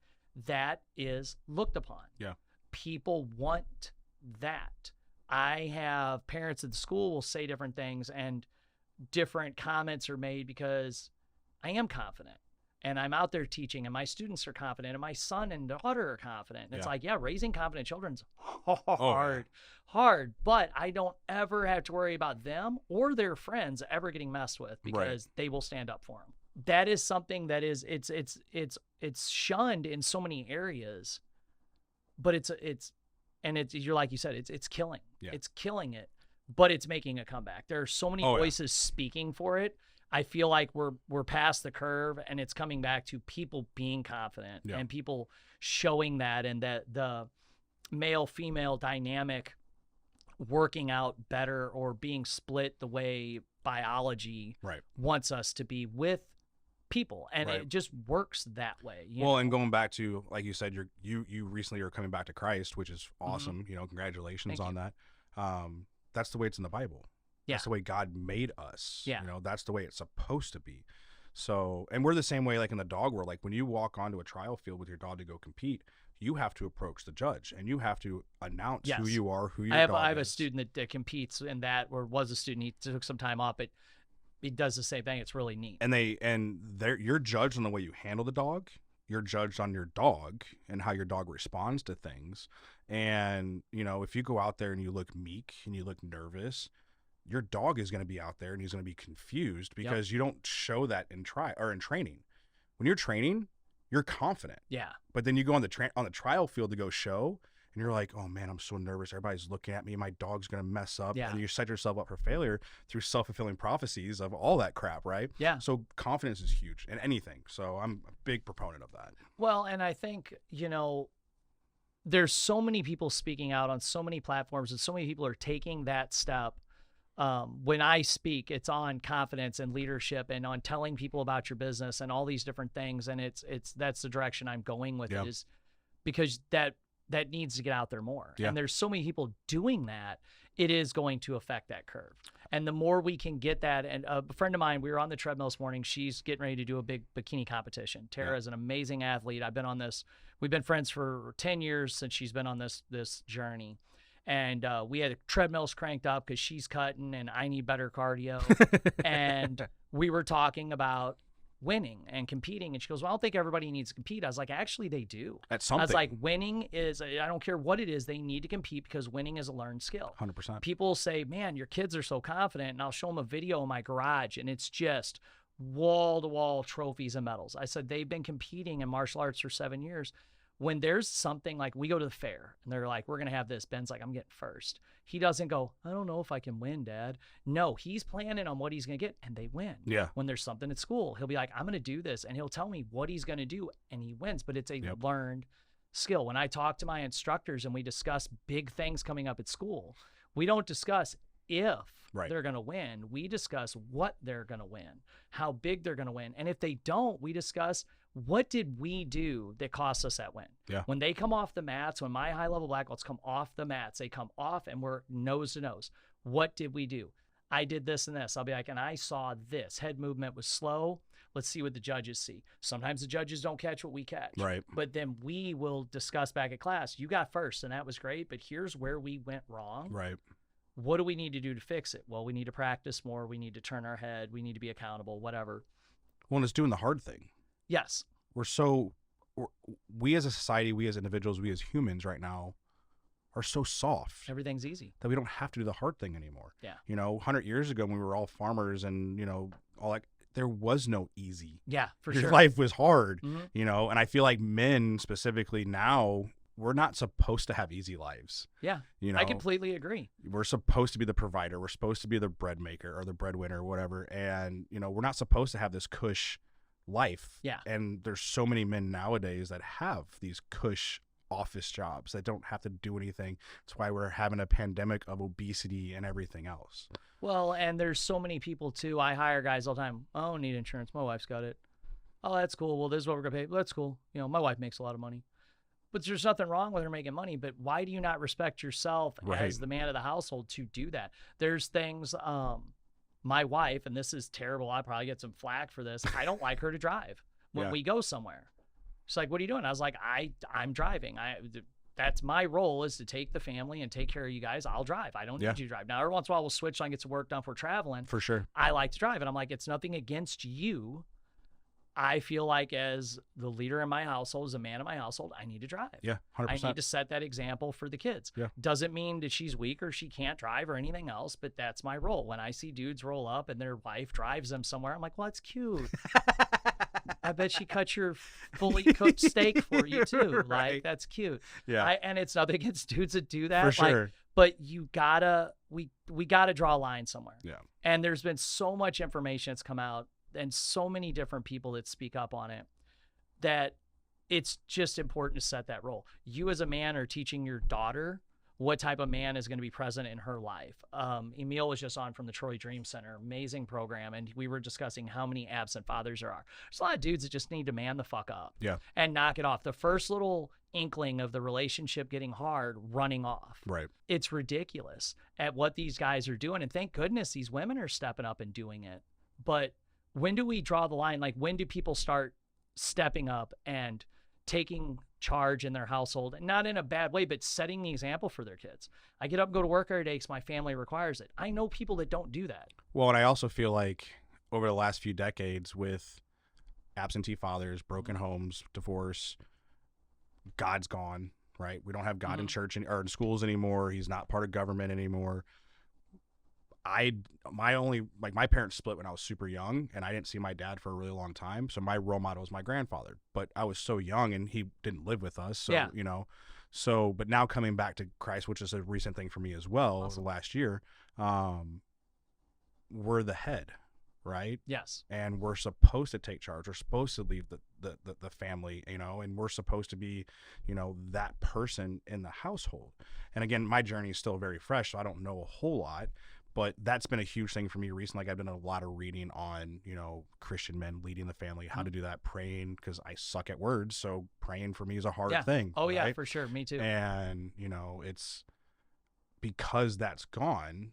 that is looked upon. Yeah. People want that. I have parents at the school will say different things, and different comments are made because I am confident and I'm out there teaching, and my students are confident, and my son and daughter are confident. And it's like, raising confident children's hard, but I don't ever have to worry about them or their friends ever getting messed with because they will stand up for them. That is something that is it's shunned in so many areas, but you're like you said, it's killing. Yeah. It's killing it, but it's making a comeback. There are so many voices speaking for it. I feel like we're past the curve, and it's coming back to people being confident and people showing that, and that the male-female dynamic working out better or being split the way biology wants us to be with people, and it just works that way. And going back to, like you said, you recently are coming back to Christ, which is awesome. You know, congratulations on that. That's the way it's in the Bible. That's the way God made us. You know, that's the way it's supposed to be. So, and we're the same way, like in the dog world. Like when you walk onto a trial field with your dog to go compete, you have to approach the judge, and you have to announce who you are, who your dog is. I have a student that competes in that, or was a student. He took some time off, but he does the same thing. It's really neat. And you're judged on the way you handle the dog. You're judged on your dog and how your dog responds to things. And, you know, if you go out there and you look meek and you look nervous, your dog is going to be out there and he's going to be confused because you don't show that in training. When you're training, you're confident. Yeah. But then you go on the trial field to go show, and you're like, oh man, I'm so nervous. Everybody's looking at me. My dog's going to mess up. Yeah. And you set yourself up for failure through self-fulfilling prophecies of all that crap, right? Yeah. So confidence is huge in anything. So I'm a big proponent of that. Well, and I think, you know, there's so many people speaking out on so many platforms, and so many people are taking that step. When I speak, it's on confidence and leadership and on telling people about your business and all these different things. And that's the direction I'm going with it, is because that needs to get out there more. And there's so many people doing that, it is going to affect that curve. And the more we can get that, and a friend of mine, we were on the treadmill this morning. She's getting ready to do a big bikini competition. Tara is an amazing athlete. We've been friends for 10 years since she's been on this journey. And we had treadmills cranked up because she's cutting and I need better cardio. And we were talking about winning and competing. And she goes, well, I don't think everybody needs to compete. I was like, actually, they do. That's something. I was like, winning is, I don't care what it is, they need to compete because winning is a learned skill. 100%. People say, man, your kids are so confident. And I'll show them a video in my garage, and it's just wall-to-wall trophies and medals. I said, they've been competing in martial arts for 7 years. When there's something like we go to the fair and they're like, we're going to have this. Ben's like, I'm getting first. He doesn't go, I don't know if I can win, Dad. No, he's planning on what he's going to get, and they win. Yeah. When there's something at school, he'll be like, I'm going to do this. And he'll tell me what he's going to do, and he wins. But it's a learned skill. When I talk to my instructors and we discuss big things coming up at school, we don't discuss if they're going to win. We discuss what they're going to win, how big they're going to win. And if they don't, we discuss what did we do that cost us that win. Yeah. When they come off the mats, when my high-level black belts come off the mats, they come off and we're nose to nose. What did we do? I did this and this. I'll be like, and I saw this. Head movement was slow. Let's see what the judges see. Sometimes the judges don't catch what we catch. Right. But then we will discuss back at class, you got first, and that was great, but here's where we went wrong. Right. What do we need to do to fix it? Well, we need to practice more. We need to turn our head. We need to be accountable, whatever. Well, and it's doing the hard thing. Yes. We as a society, we as individuals, we as humans right now are so soft. Everything's easy. That we don't have to do the hard thing anymore. Yeah. 100 years ago when we were all farmers and, all that, there was no easy. Yeah, for Your sure. life was hard, Mm-hmm. and I feel like men specifically now, we're not supposed to have easy lives. Yeah. I completely agree. We're supposed to be the provider. We're supposed to be the bread maker or the breadwinner or whatever. And, we're not supposed to have this cush life. Yeah. And there's so many men nowadays that have these cush office jobs that don't have to do anything. That's why we're having a pandemic of obesity and everything else. Well, and there's so many people too. I hire guys all the time. I don't need insurance. My wife's got it. Oh, that's cool. Well, this is what we're going to pay. That's cool. My wife makes a lot of money. But there's nothing wrong with her making money. But why do you not respect yourself as the man of the household to do that? There's things, my wife, and this is terrible. I'll probably get some flack for this. I don't like her to drive when we go somewhere. She's like, what are you doing? I was like, I'm driving. That's my role, is to take the family and take care of you guys. I'll drive. I don't need you to drive. Now, every once in a while, we'll switch so I can get some work done if we're traveling. For sure. I like to drive. And I'm like, it's nothing against you. I feel like as the leader in my household, as a man in my household, I need to drive. Yeah, 100%. I need to set that example for the kids. Yeah. Doesn't mean that she's weak or she can't drive or anything else, but that's my role. When I see dudes roll up and their wife drives them somewhere, I'm like, well, that's cute. I bet she cut your fully cooked steak for you too. Right. Like, that's cute. Yeah. And it's nothing against dudes that do that. For sure. But you gotta, we gotta draw a line somewhere. Yeah. And there's been so much information that's come out and so many different people that speak up on it, that it's just important to set that role. You as a man are teaching your daughter what type of man is going to be present in her life. Emil was just on from the Troy Dream Center, amazing program, and we were discussing how many absent fathers there are. There's a lot of dudes that just need to man the fuck up and knock it off. The first little inkling of the relationship getting hard, running off. Right. It's ridiculous at what these guys are doing, and thank goodness these women are stepping up and doing it. But when do we draw the line? Like, when do people start stepping up and taking charge in their household, and not in a bad way, but setting the example for their kids? I get up and go to work every day because my family requires it. I know people that don't do that. Well, and I also feel like over the last few decades with absentee fathers, broken homes, divorce, God's gone, right? We don't have God in church or in schools anymore. He's not part of government anymore. My parents split when I was super young, and I didn't see my dad for a really long time. So my role model was my grandfather, but I was so young and he didn't live with us. So, but now coming back to Christ, which is a recent thing for me as well, over the last year, we're the head, right? Yes. And we're supposed to take charge. We're supposed to leave the family, and we're supposed to be, that person in the household. And again, my journey is still very fresh, so I don't know a whole lot. But that's been a huge thing for me recently. Like, I've done a lot of reading on, Christian men leading the family, how to do that, praying, because I suck at words. So praying for me is a hard thing. Oh, right? yeah, for sure. Me too. And, it's because that's gone.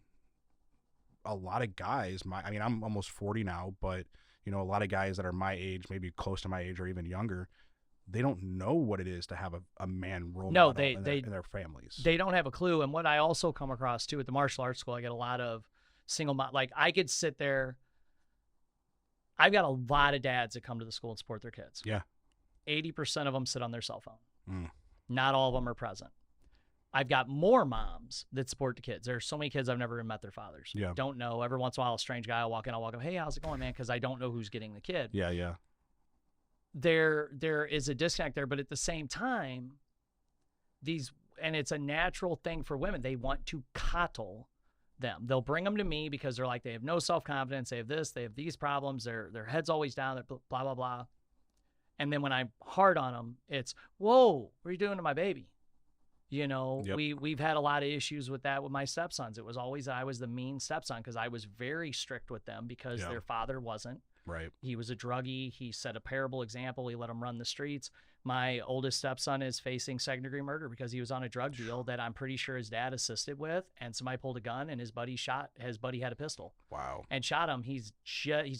A lot of guys, I'm almost 40 now, but, a lot of guys that are my age, maybe close to my age or even younger, they don't know what it is to have a man role model in their families. They don't have a clue. And what I also come across too at the martial arts school, I get a lot of single mom. Like, I could sit there. I've got a lot of dads that come to the school and support their kids. Yeah. 80% of them sit on their cell phone. Not all of them are present. I've got more moms that support the kids. There's so many kids I've never even met their fathers. Yeah. Don't know. Every once in a while, a strange guy will walk in. I'll walk up. Hey, how's it going, man? Because I don't know who's getting the kid. Yeah, yeah. there is a disconnect there, but at the same time, and it's a natural thing for women. They want to coddle them. They'll bring them to me because they're like, they have no self-confidence. They have this, they have these problems. Their head's always down, blah, blah, blah. And then when I'm hard on them, it's, whoa, what are you doing to my baby? You know, Yep. we've had a lot of issues with that with my stepsons. It was always, I was the mean stepson because I was very strict with them because their father wasn't. Right. He was a druggie. He set a terrible example. He let him run the streets. My oldest stepson is facing second-degree murder because he was on a drug deal that I'm pretty sure his dad assisted with, and somebody pulled a gun, and his buddy had a pistol. Wow. And shot him. He's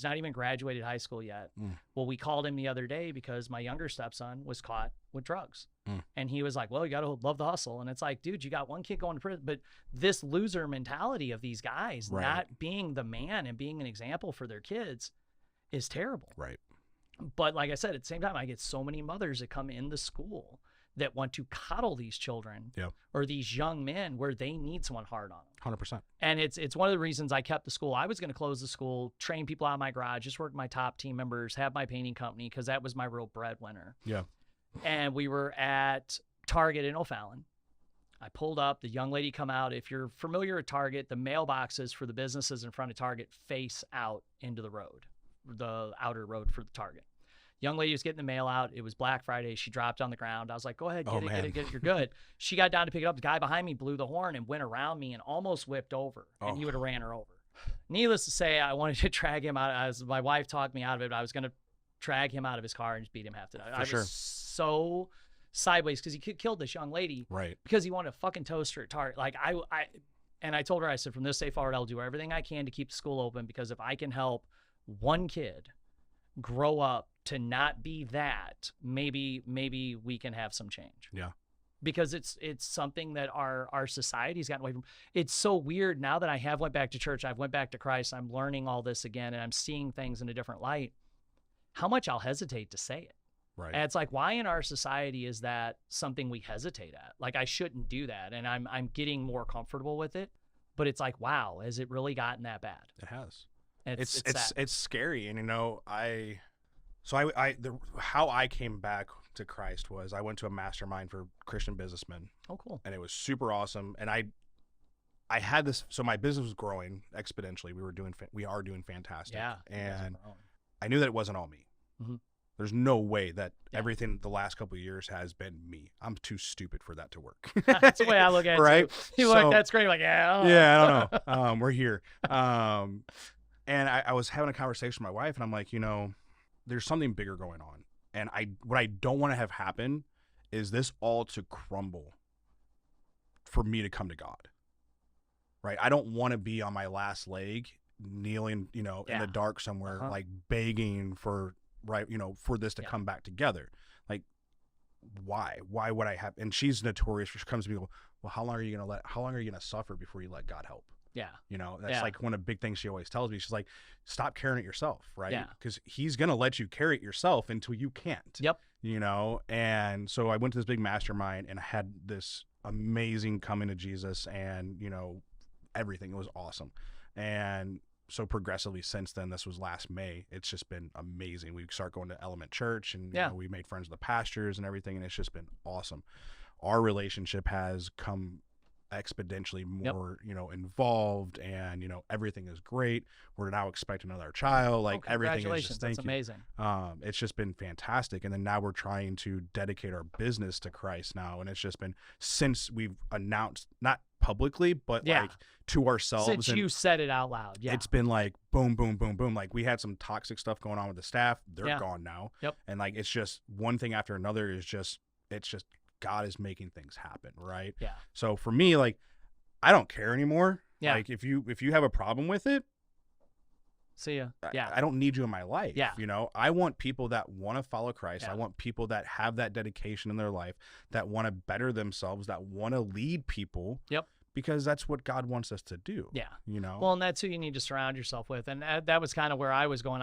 not even graduated high school yet. Well, we called him the other day because my younger stepson was caught with drugs. And he was like, well, you got to love the hustle. And it's like, dude, you got one kid going to prison. But this loser mentality of these guys not being the man and being an example for their kids is terrible. Right. But like I said, at the same time, I get so many mothers that come into school that want to coddle these children or these young men where they need someone hard on them. 100%. And it's one of the reasons I kept the school. I was going to close the school, train people out of my garage, just work with my top team members, have my painting company because that was my real breadwinner. Yeah. And we were at Target in O'Fallon. I pulled up, the young lady come out. If you're familiar with Target, the mailboxes for the businesses in front of Target face out into the road, the outer road for the Target. Young lady was getting the mail out. It was Black Friday. She dropped on the ground. I was like, go ahead, get it. You're good. She got down to pick it up. The guy behind me blew the horn and went around me and almost whipped over. And he would have ran her over. Needless to say, I wanted to drag him out. As my wife talked me out of it, but I was going to drag him out of his car and just beat him half to death. I was so sideways because he killed this young lady because he wanted a fucking toaster at Target. Like I told her, I said, from this day forward, I'll do everything I can to keep the school open because if I can help one kid grow up to not be that, maybe we can have some change. Yeah. Because it's something that our society's gotten away from. It's so weird now that I went back to church, I've went back to Christ, I'm learning all this again, and I'm seeing things in a different light, how much I'll hesitate to say it. Right. And it's like, why in our society is that something we hesitate at? Like, I shouldn't do that. And I'm getting more comfortable with it, but it's like, wow, has it really gotten that bad? It has. It's scary. And, you know, how I came back to Christ was I went to a mastermind for Christian businessmen. Oh, cool. And it was super awesome. And I had this, so my business was growing exponentially. We are doing fantastic. Yeah. And I knew that it wasn't all me. Mm-hmm. There's no way that everything the last couple of years has been me. I'm too stupid for that to work. That's the way I look at it. Right? You're like, that's great. Like, I don't know. We're here. And I was having a conversation with my wife, and I'm like, you know, there's something bigger going on. And what I don't want to have happen is this all to crumble for me to come to God. Right? I don't want to be on my last leg, kneeling, you know, in the dark somewhere, like begging for this to come back together. Like, why would I have? And she's notorious for, she comes to me, well, how long are you going to suffer before you let God help? Yeah. You know, that's like one of the big things she always tells me. She's like, stop carrying it yourself, right? Yeah. Because he's going to let you carry it yourself until you can't. Yep. You know, and so I went to this big mastermind and I had this amazing coming to Jesus and, you know, everything. It was awesome. And so progressively since then, this was last May, it's just been amazing. We start going to Element Church and you know, we made friends with the pastors and everything, and it's just been awesome. Our relationship has come exponentially more, you know, involved, and you know, everything is great. We're now expecting another child. Like everything is just That's amazing. It's just been fantastic. And then now we're trying to dedicate our business to Christ now, and it's just been since we've announced, not publicly, but like to ourselves. Since you said it out loud, it's been like boom, boom, boom, boom. Like we had some toxic stuff going on with the staff. They're gone now. Yep. And like it's just one thing after another. It's just God is making things happen, right? Yeah. So for me, like, I don't care anymore. Yeah. Like if you have a problem with it, see ya. Yeah. I don't need you in my life. Yeah. You know, I want people that want to follow Christ. Yeah. I want people that have that dedication in their life, that want to better themselves, that want to lead people. Yep. Because that's what God wants us to do. Yeah. You know? Well, and that's who you need to surround yourself with. And that was kind of where I was going.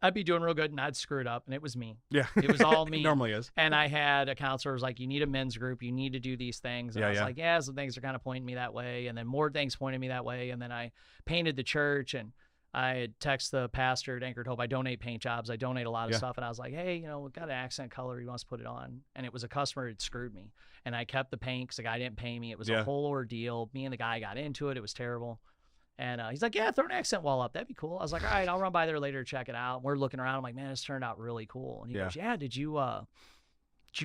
I'd be doing real good and I'd screw it up, and it was me. Yeah. It was all me. It normally is. And I had a counselor who was like, you need a men's group. You need to do these things. And I was like, some things are kind of pointing me that way. And then more things pointed me that way. And then I painted the church, and I had texted the pastor at Anchored Hope. I donate paint jobs. I donate a lot of stuff. And I was like, hey, we've got an accent color. He wants to put it on. And it was a customer who had screwed me. And I kept the paint because the guy didn't pay me. It was a whole ordeal. Me and the guy got into it. It was terrible. And he's like, yeah, throw an accent wall up. That'd be cool. I was like, all right, I'll run by there later to check it out. And we're looking around. I'm like, man, this turned out really cool. And he goes, yeah, did you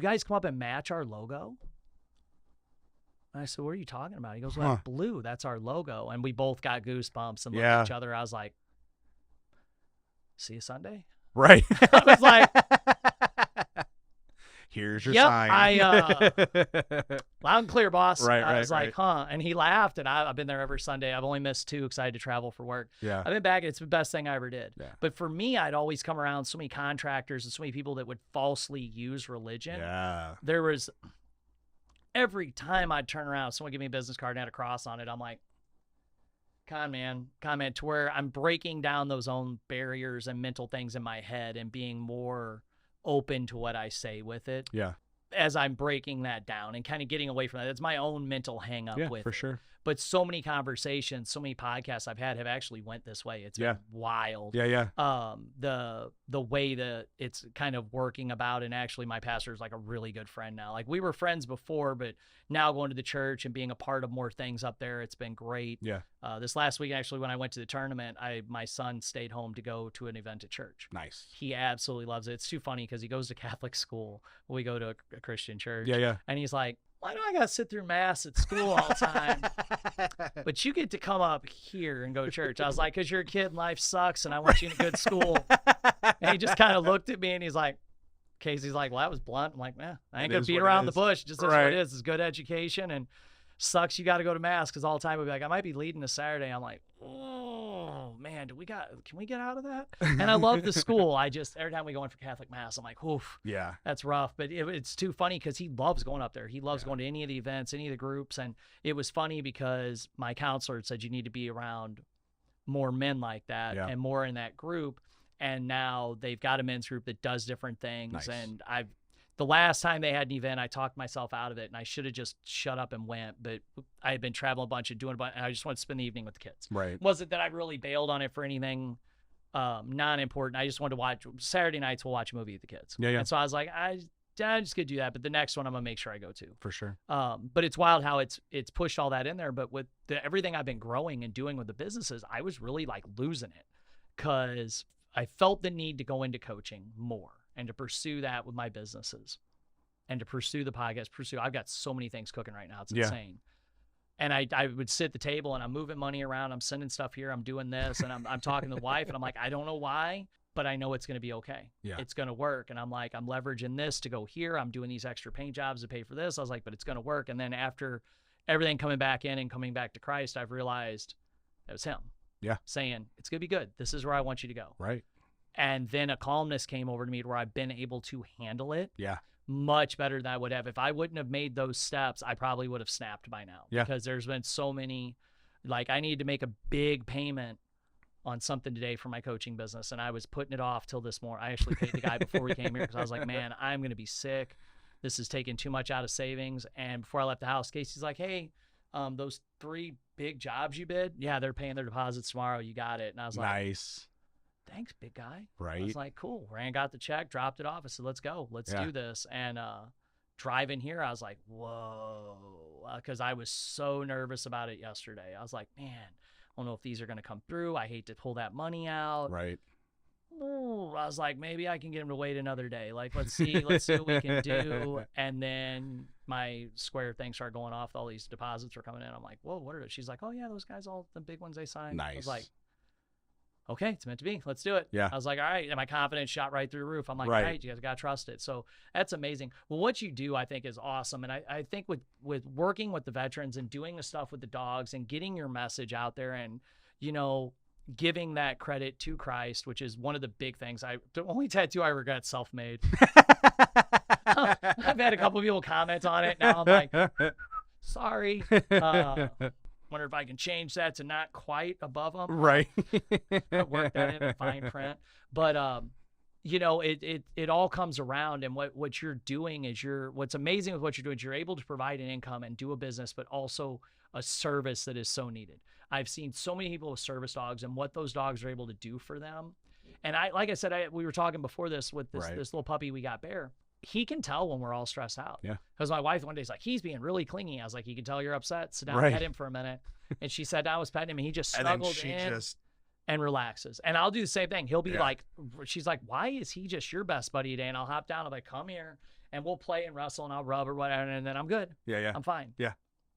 guys come up and match our logo? And I said, what are you talking about? He goes, well, blue, that's our logo. And we both got goosebumps and looked at each other. I was like, see you Sunday? Right. I was like, here's your sign. Loud and clear, boss. I was like, right. huh? And he laughed, and I've been there every Sunday. I've only missed 2 because I had to travel for work. Yeah. I've been back, and it's the best thing I ever did. Yeah. But for me, I'd always come around so many contractors and so many people that would falsely use religion. Yeah. There was, every time I'd turn around, someone give me a business card and had a cross on it, I'm like, con man, to where I'm breaking down those own barriers and mental things in my head and being more open to what I say with it. Yeah. As I'm breaking that down and kind of getting away from that. It's my own mental hang up with for it. sure. But so many conversations, so many podcasts I've had have actually went this way. It's been wild. Yeah. The way that it's kind of working about, and actually my pastor is like a really good friend now. Like we were friends before, but now going to the church and being a part of more things up there, it's been great. Yeah. This last week, actually, when I went to the tournament, my son stayed home to go to an event at church. Nice. He absolutely loves it. It's too funny because he goes to Catholic school. We go to a Christian church. Yeah. And he's like, why do I got to sit through mass at school all the time? But you get to come up here and go to church. I was like, because you're a kid and life sucks and I want you in a good school. And he just kind of looked at me and he's like, Casey's like, well, that was blunt. I'm like, man, I ain't going to beat around the bush. Just that's what it is. It's good education and sucks you got to go to mass because all the time we'll be like, I might be leading this Saturday. I'm like, oh, man, can we get out of that? And I love the school. Every time we go in for Catholic mass, I'm like, oof, yeah, that's rough. But it's too funny because he loves going up there. He loves going to any of the events, any of the groups. And it was funny because my counselor said you need to be around more men like that and more in that group. And now they've got a men's group that does different things. Nice. And the last time they had an event, I talked myself out of it, and I should have just shut up and went. But I had been traveling a bunch and doing a bunch, and I just wanted to spend the evening with the kids. Right. It wasn't that I really bailed on it for anything non-important. I just wanted to watch. Saturday nights, we'll watch a movie with the kids. Yeah. And so I was like, I'm just going to do that. But the next one, I'm going to make sure I go to. For sure. But it's wild how it's pushed all that in there. But with everything I've been growing and doing with the businesses, I was really like losing it because I felt the need to go into coaching more and to pursue that with my businesses and to pursue the podcast, I've got so many things cooking right now. It's insane. And I would sit at the table and I'm moving money around. I'm sending stuff here. I'm doing this. And I'm talking to the wife and I'm like, I don't know why, but I know it's going to be okay. Yeah. It's going to work. And I'm like, I'm leveraging this to go here. I'm doing these extra paint jobs to pay for this. I was like, but it's going to work. And then after everything coming back in and coming back to Christ, I've realized it was him. Yeah. Saying, it's going to be good. This is where I want you to go. Right. And then a calmness came over to me where I've been able to handle it much better than I would have. If I wouldn't have made those steps, I probably would have snapped by now. Yeah. Because there's been so many, like I need to make a big payment on something today for my coaching business. And I was putting it off till this morning. I actually paid the guy before we came here because I was like, man, I'm going to be sick. This is taking too much out of savings. And before I left the house, Casey's like, hey, those 3 big jobs you bid, they're paying their deposits tomorrow. You got it. And I was like, nice. Thanks, big guy. Right. I was like, cool. Ran, got the check, dropped it off. I said, let's go. Let's do this. And driving here, I was like, whoa. Because I was so nervous about it yesterday. I was like, man, I don't know if these are going to come through. I hate to pull that money out. Right. Ooh, I was like, maybe I can get him to wait another day. Like, let's see what we can do. And then my Square thing started going off. All these deposits were coming in. I'm like, whoa, what are those? She's like, oh, yeah, those guys, all the big ones they signed. Nice. I was like, okay, it's meant to be. Let's do it. Yeah. I was like, all right. And my confidence shot right through the roof. I'm like, all right, you guys got to trust it. So that's amazing. Well, what you do, I think, is awesome. And I think with working with the veterans and doing the stuff with the dogs and getting your message out there and, giving that credit to Christ, which is one of the big things. The only tattoo I regret, self-made. I've had a couple of people comment on it. Now I'm like, sorry. Wonder if I can change that to not quite above them. Right. Work that in fine print. But you know, it all comes around, and what you're doing is what's amazing with what you're doing is you're able to provide an income and do a business, but also a service that is so needed. I've seen so many people with service dogs and what those dogs are able to do for them. And like I said, we were talking before this with this little puppy we got, Bear. He can tell when we're all stressed out. Yeah. Because my wife one day is like, he's being really clingy. I was like, you can tell you're upset. Sit down and pet him for a minute. And she sat down, I was petting him, and he just snuggled in and relaxes. And I'll do the same thing. He'll be like, she's like, why is he just your best buddy today? And I'll hop down. I'm like, come here, and we'll play and wrestle, and I'll rub or whatever, and then I'm good. Yeah. I'm fine. Yeah.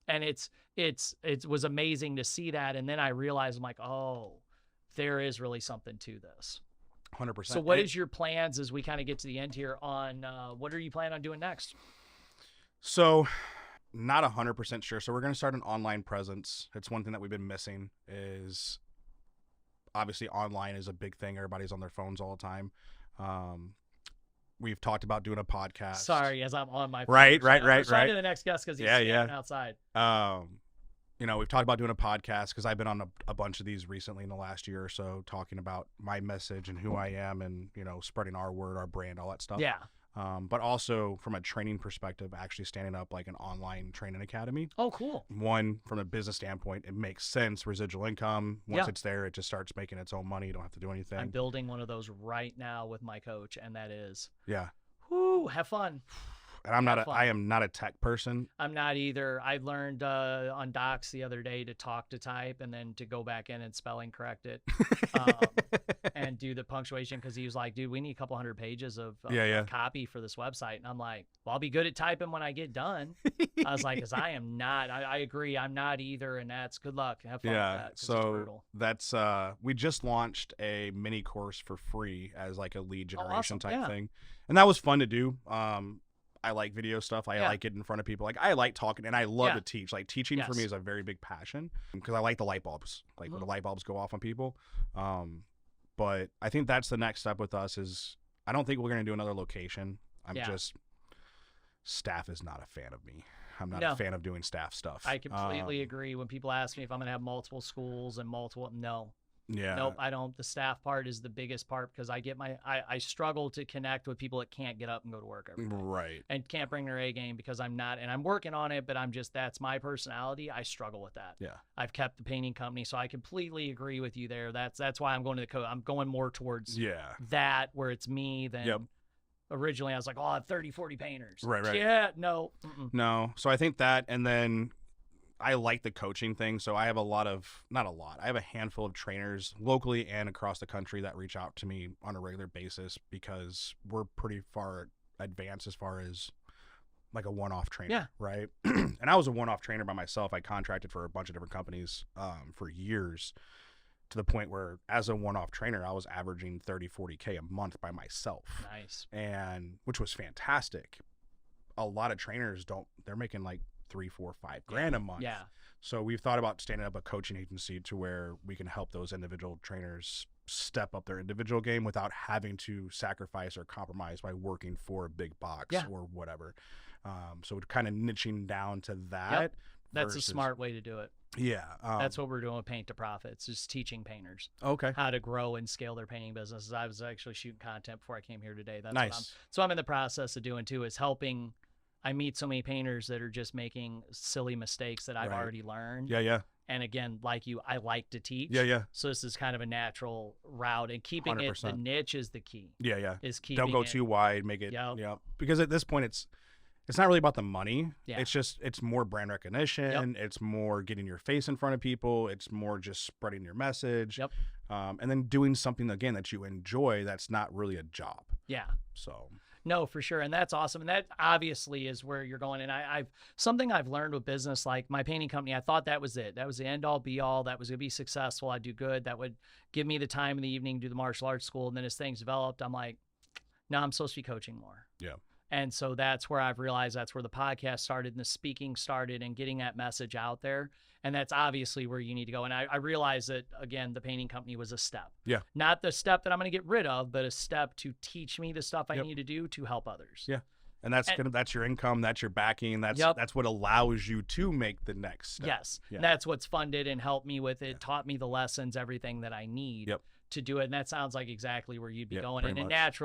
And it was amazing to see that. And then I realized, I'm like, oh, there is really something to this. 100%. So what is your plans as we kind of get to the end here on what are you planning on doing next? So not 100% sure. So we're going to start an online presence. It's one thing that we've been missing is obviously online is a big thing. Everybody's on their phones all the time. We've talked about doing a podcast. Sorry, as I'm on my phone. Right. To the next guest because he's standing outside. You know, we've talked about doing a podcast because I've been on a bunch of these recently in the last year or so, talking about my message and who I am and, you know, spreading our word, our brand, all that stuff. Yeah. But also from a training perspective, actually standing up like an online training academy. Oh, cool. One, from a business standpoint, it makes sense. Residual income. Once it's there, it just starts making its own money. You don't have to do anything. I'm building one of those right now with my coach, and that is. Yeah. Whoo, have fun. And I am not a tech person. I'm not either. I learned on Docs the other day to talk to type and then to go back in and spelling correct it and do the punctuation because he was like, dude, we need a couple hundred pages of copy for this website. And I'm like, well, I'll be good at typing when I get done. I was like, because I am not. I agree. I'm not either. And that's good luck. Have fun with that. So that's we just launched a mini course for free as like a lead generation type thing. And that was fun to do. I like video stuff. I like it in front of people. Like I like talking and I love to teach. Like teaching for me is a very big passion because I like the light bulbs, like when the light bulbs go off on people. But I think that's the next step with us is I don't think we're going to do another location. Staff is not a fan of me. I'm not a fan of doing staff stuff. I completely agree. When people ask me if I'm going to have multiple schools and nope, I don't. The staff part is the biggest part because I struggle to connect with people that can't get up and go to work every day. Right. And can't bring their A game because I'm not, and I'm working on it, but that's my personality. I struggle with that. Yeah. I've kept the painting company, so I completely agree with you there. That's why I'm going to the I'm going more towards that where it's me than originally I was like, oh, I have 30, 40 painters. Right. Yeah, no. No. So I think that, and then I like the coaching thing, so I have I have a handful of trainers locally and across the country that reach out to me on a regular basis because we're pretty far advanced as far as like a one-off trainer, right? And I was a one-off trainer by myself. I contracted for a bunch of different companies for years to the point where as a one-off trainer, I was averaging 30, 40K a month by myself. Nice. And which was fantastic. A lot of trainers they're making like 3, 4, 5 grand a month. Yeah. So we've thought about standing up a coaching agency to where we can help those individual trainers step up their individual game without having to sacrifice or compromise by working for a big box or whatever. So we're kind of niching down to that. Yep. That's a smart way to do it. Yeah. That's what we're doing with Paint to Profit. It's just teaching painters how to grow and scale their painting businesses. I was actually shooting content before I came here today. That's nice. So I'm in the process of doing too, is helping. I meet so many painters that are just making silly mistakes that I've already learned. Yeah. And again, like you, I like to teach. Yeah. So this is kind of a natural route, and keeping 100%. It the niche is the key. Yeah. Is keeping Don't go too wide. Make it. Yeah. Because at this point, it's not really about the money. Yeah. It's more brand recognition. Yep. It's more getting your face in front of people. It's more just spreading your message. Yep. And then doing something again that you enjoy. That's not really a job. Yeah. So. No, for sure. And that's awesome. And that obviously is where you're going. And something I've learned with business, like my painting company, I thought that was it. That was the end all be all. That was going to be successful. I'd do good. That would give me the time in the evening to do the martial arts school. And then as things developed, I'm like, no, I'm supposed to be coaching more. Yeah. And so that's where I've realized that's where the podcast started and the speaking started and getting that message out there. And that's obviously where you need to go. And I realized that, again, the painting company was a step. Yeah. Not the step that I'm going to get rid of, but a step to teach me the stuff I need to do to help others. Yeah. And that's your income, that's your backing, that's what allows you to make the next step. Yes. Yeah. And that's what's funded and helped me with it, taught me the lessons, everything that I need to do it. And that sounds like exactly where you'd be Yep, going, pretty and much.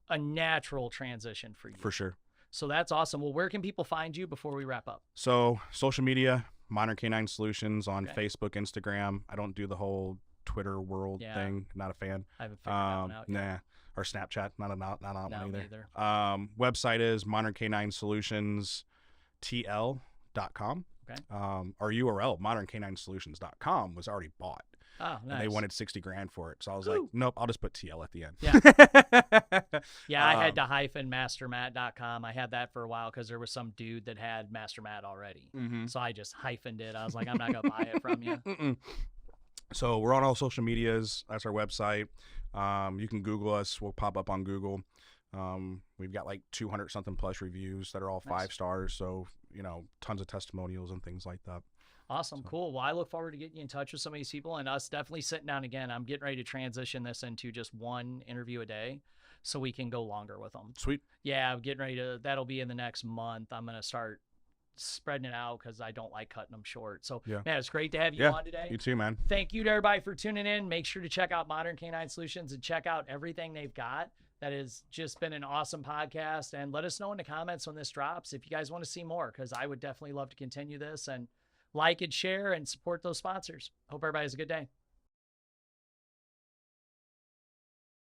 a natural transition for you. For sure. So that's awesome. Well, where can people find you before we wrap up? So social media, Modern Canine Solutions on Okay. Facebook, Instagram. I don't do the whole Twitter world Yeah. thing. Not a fan. I haven't figured that one out yet. Nah. Or Snapchat. Not on No, one either. neither. Website is Modern Canine Solutions TL.com. Okay. Our URL, moderncaninesolutions.com, was already bought. Oh, nice. And they wanted $60,000 for it. So I was Ooh. like, nope, I'll just put TL at the end. Yeah. Yeah, I had to hyphen mastermat.com. I had that for a while because there was some dude that had mastermat already. Mhm. So I just hyphened it. I was like, I'm not going to buy it from you. Mm-mm. So we're on all social medias. That's our website. You can Google us. We'll pop up on Google. We've got like 200 something plus reviews that are all Nice. 5 stars. So, tons of testimonials and things like that. Awesome. Cool. Well, I look forward to getting you in touch with some of these people and us definitely sitting down again. I'm getting ready to transition this into just one interview a day so we can go longer with them. Sweet. Yeah, I'm getting ready to, that'll be in the next month. I'm going to start spreading it out because I don't like cutting them short. So, Yeah. man, it's great to have you Yeah. on today. You too, man. Thank you to everybody for tuning in. Make sure to check out Modern Canine Solutions and check out everything they've got. That has just been an awesome podcast. And let us know in the comments when this drops if you guys want to see more, because I would definitely love to continue this, and like and share and support those sponsors. Hope everybody has a good day.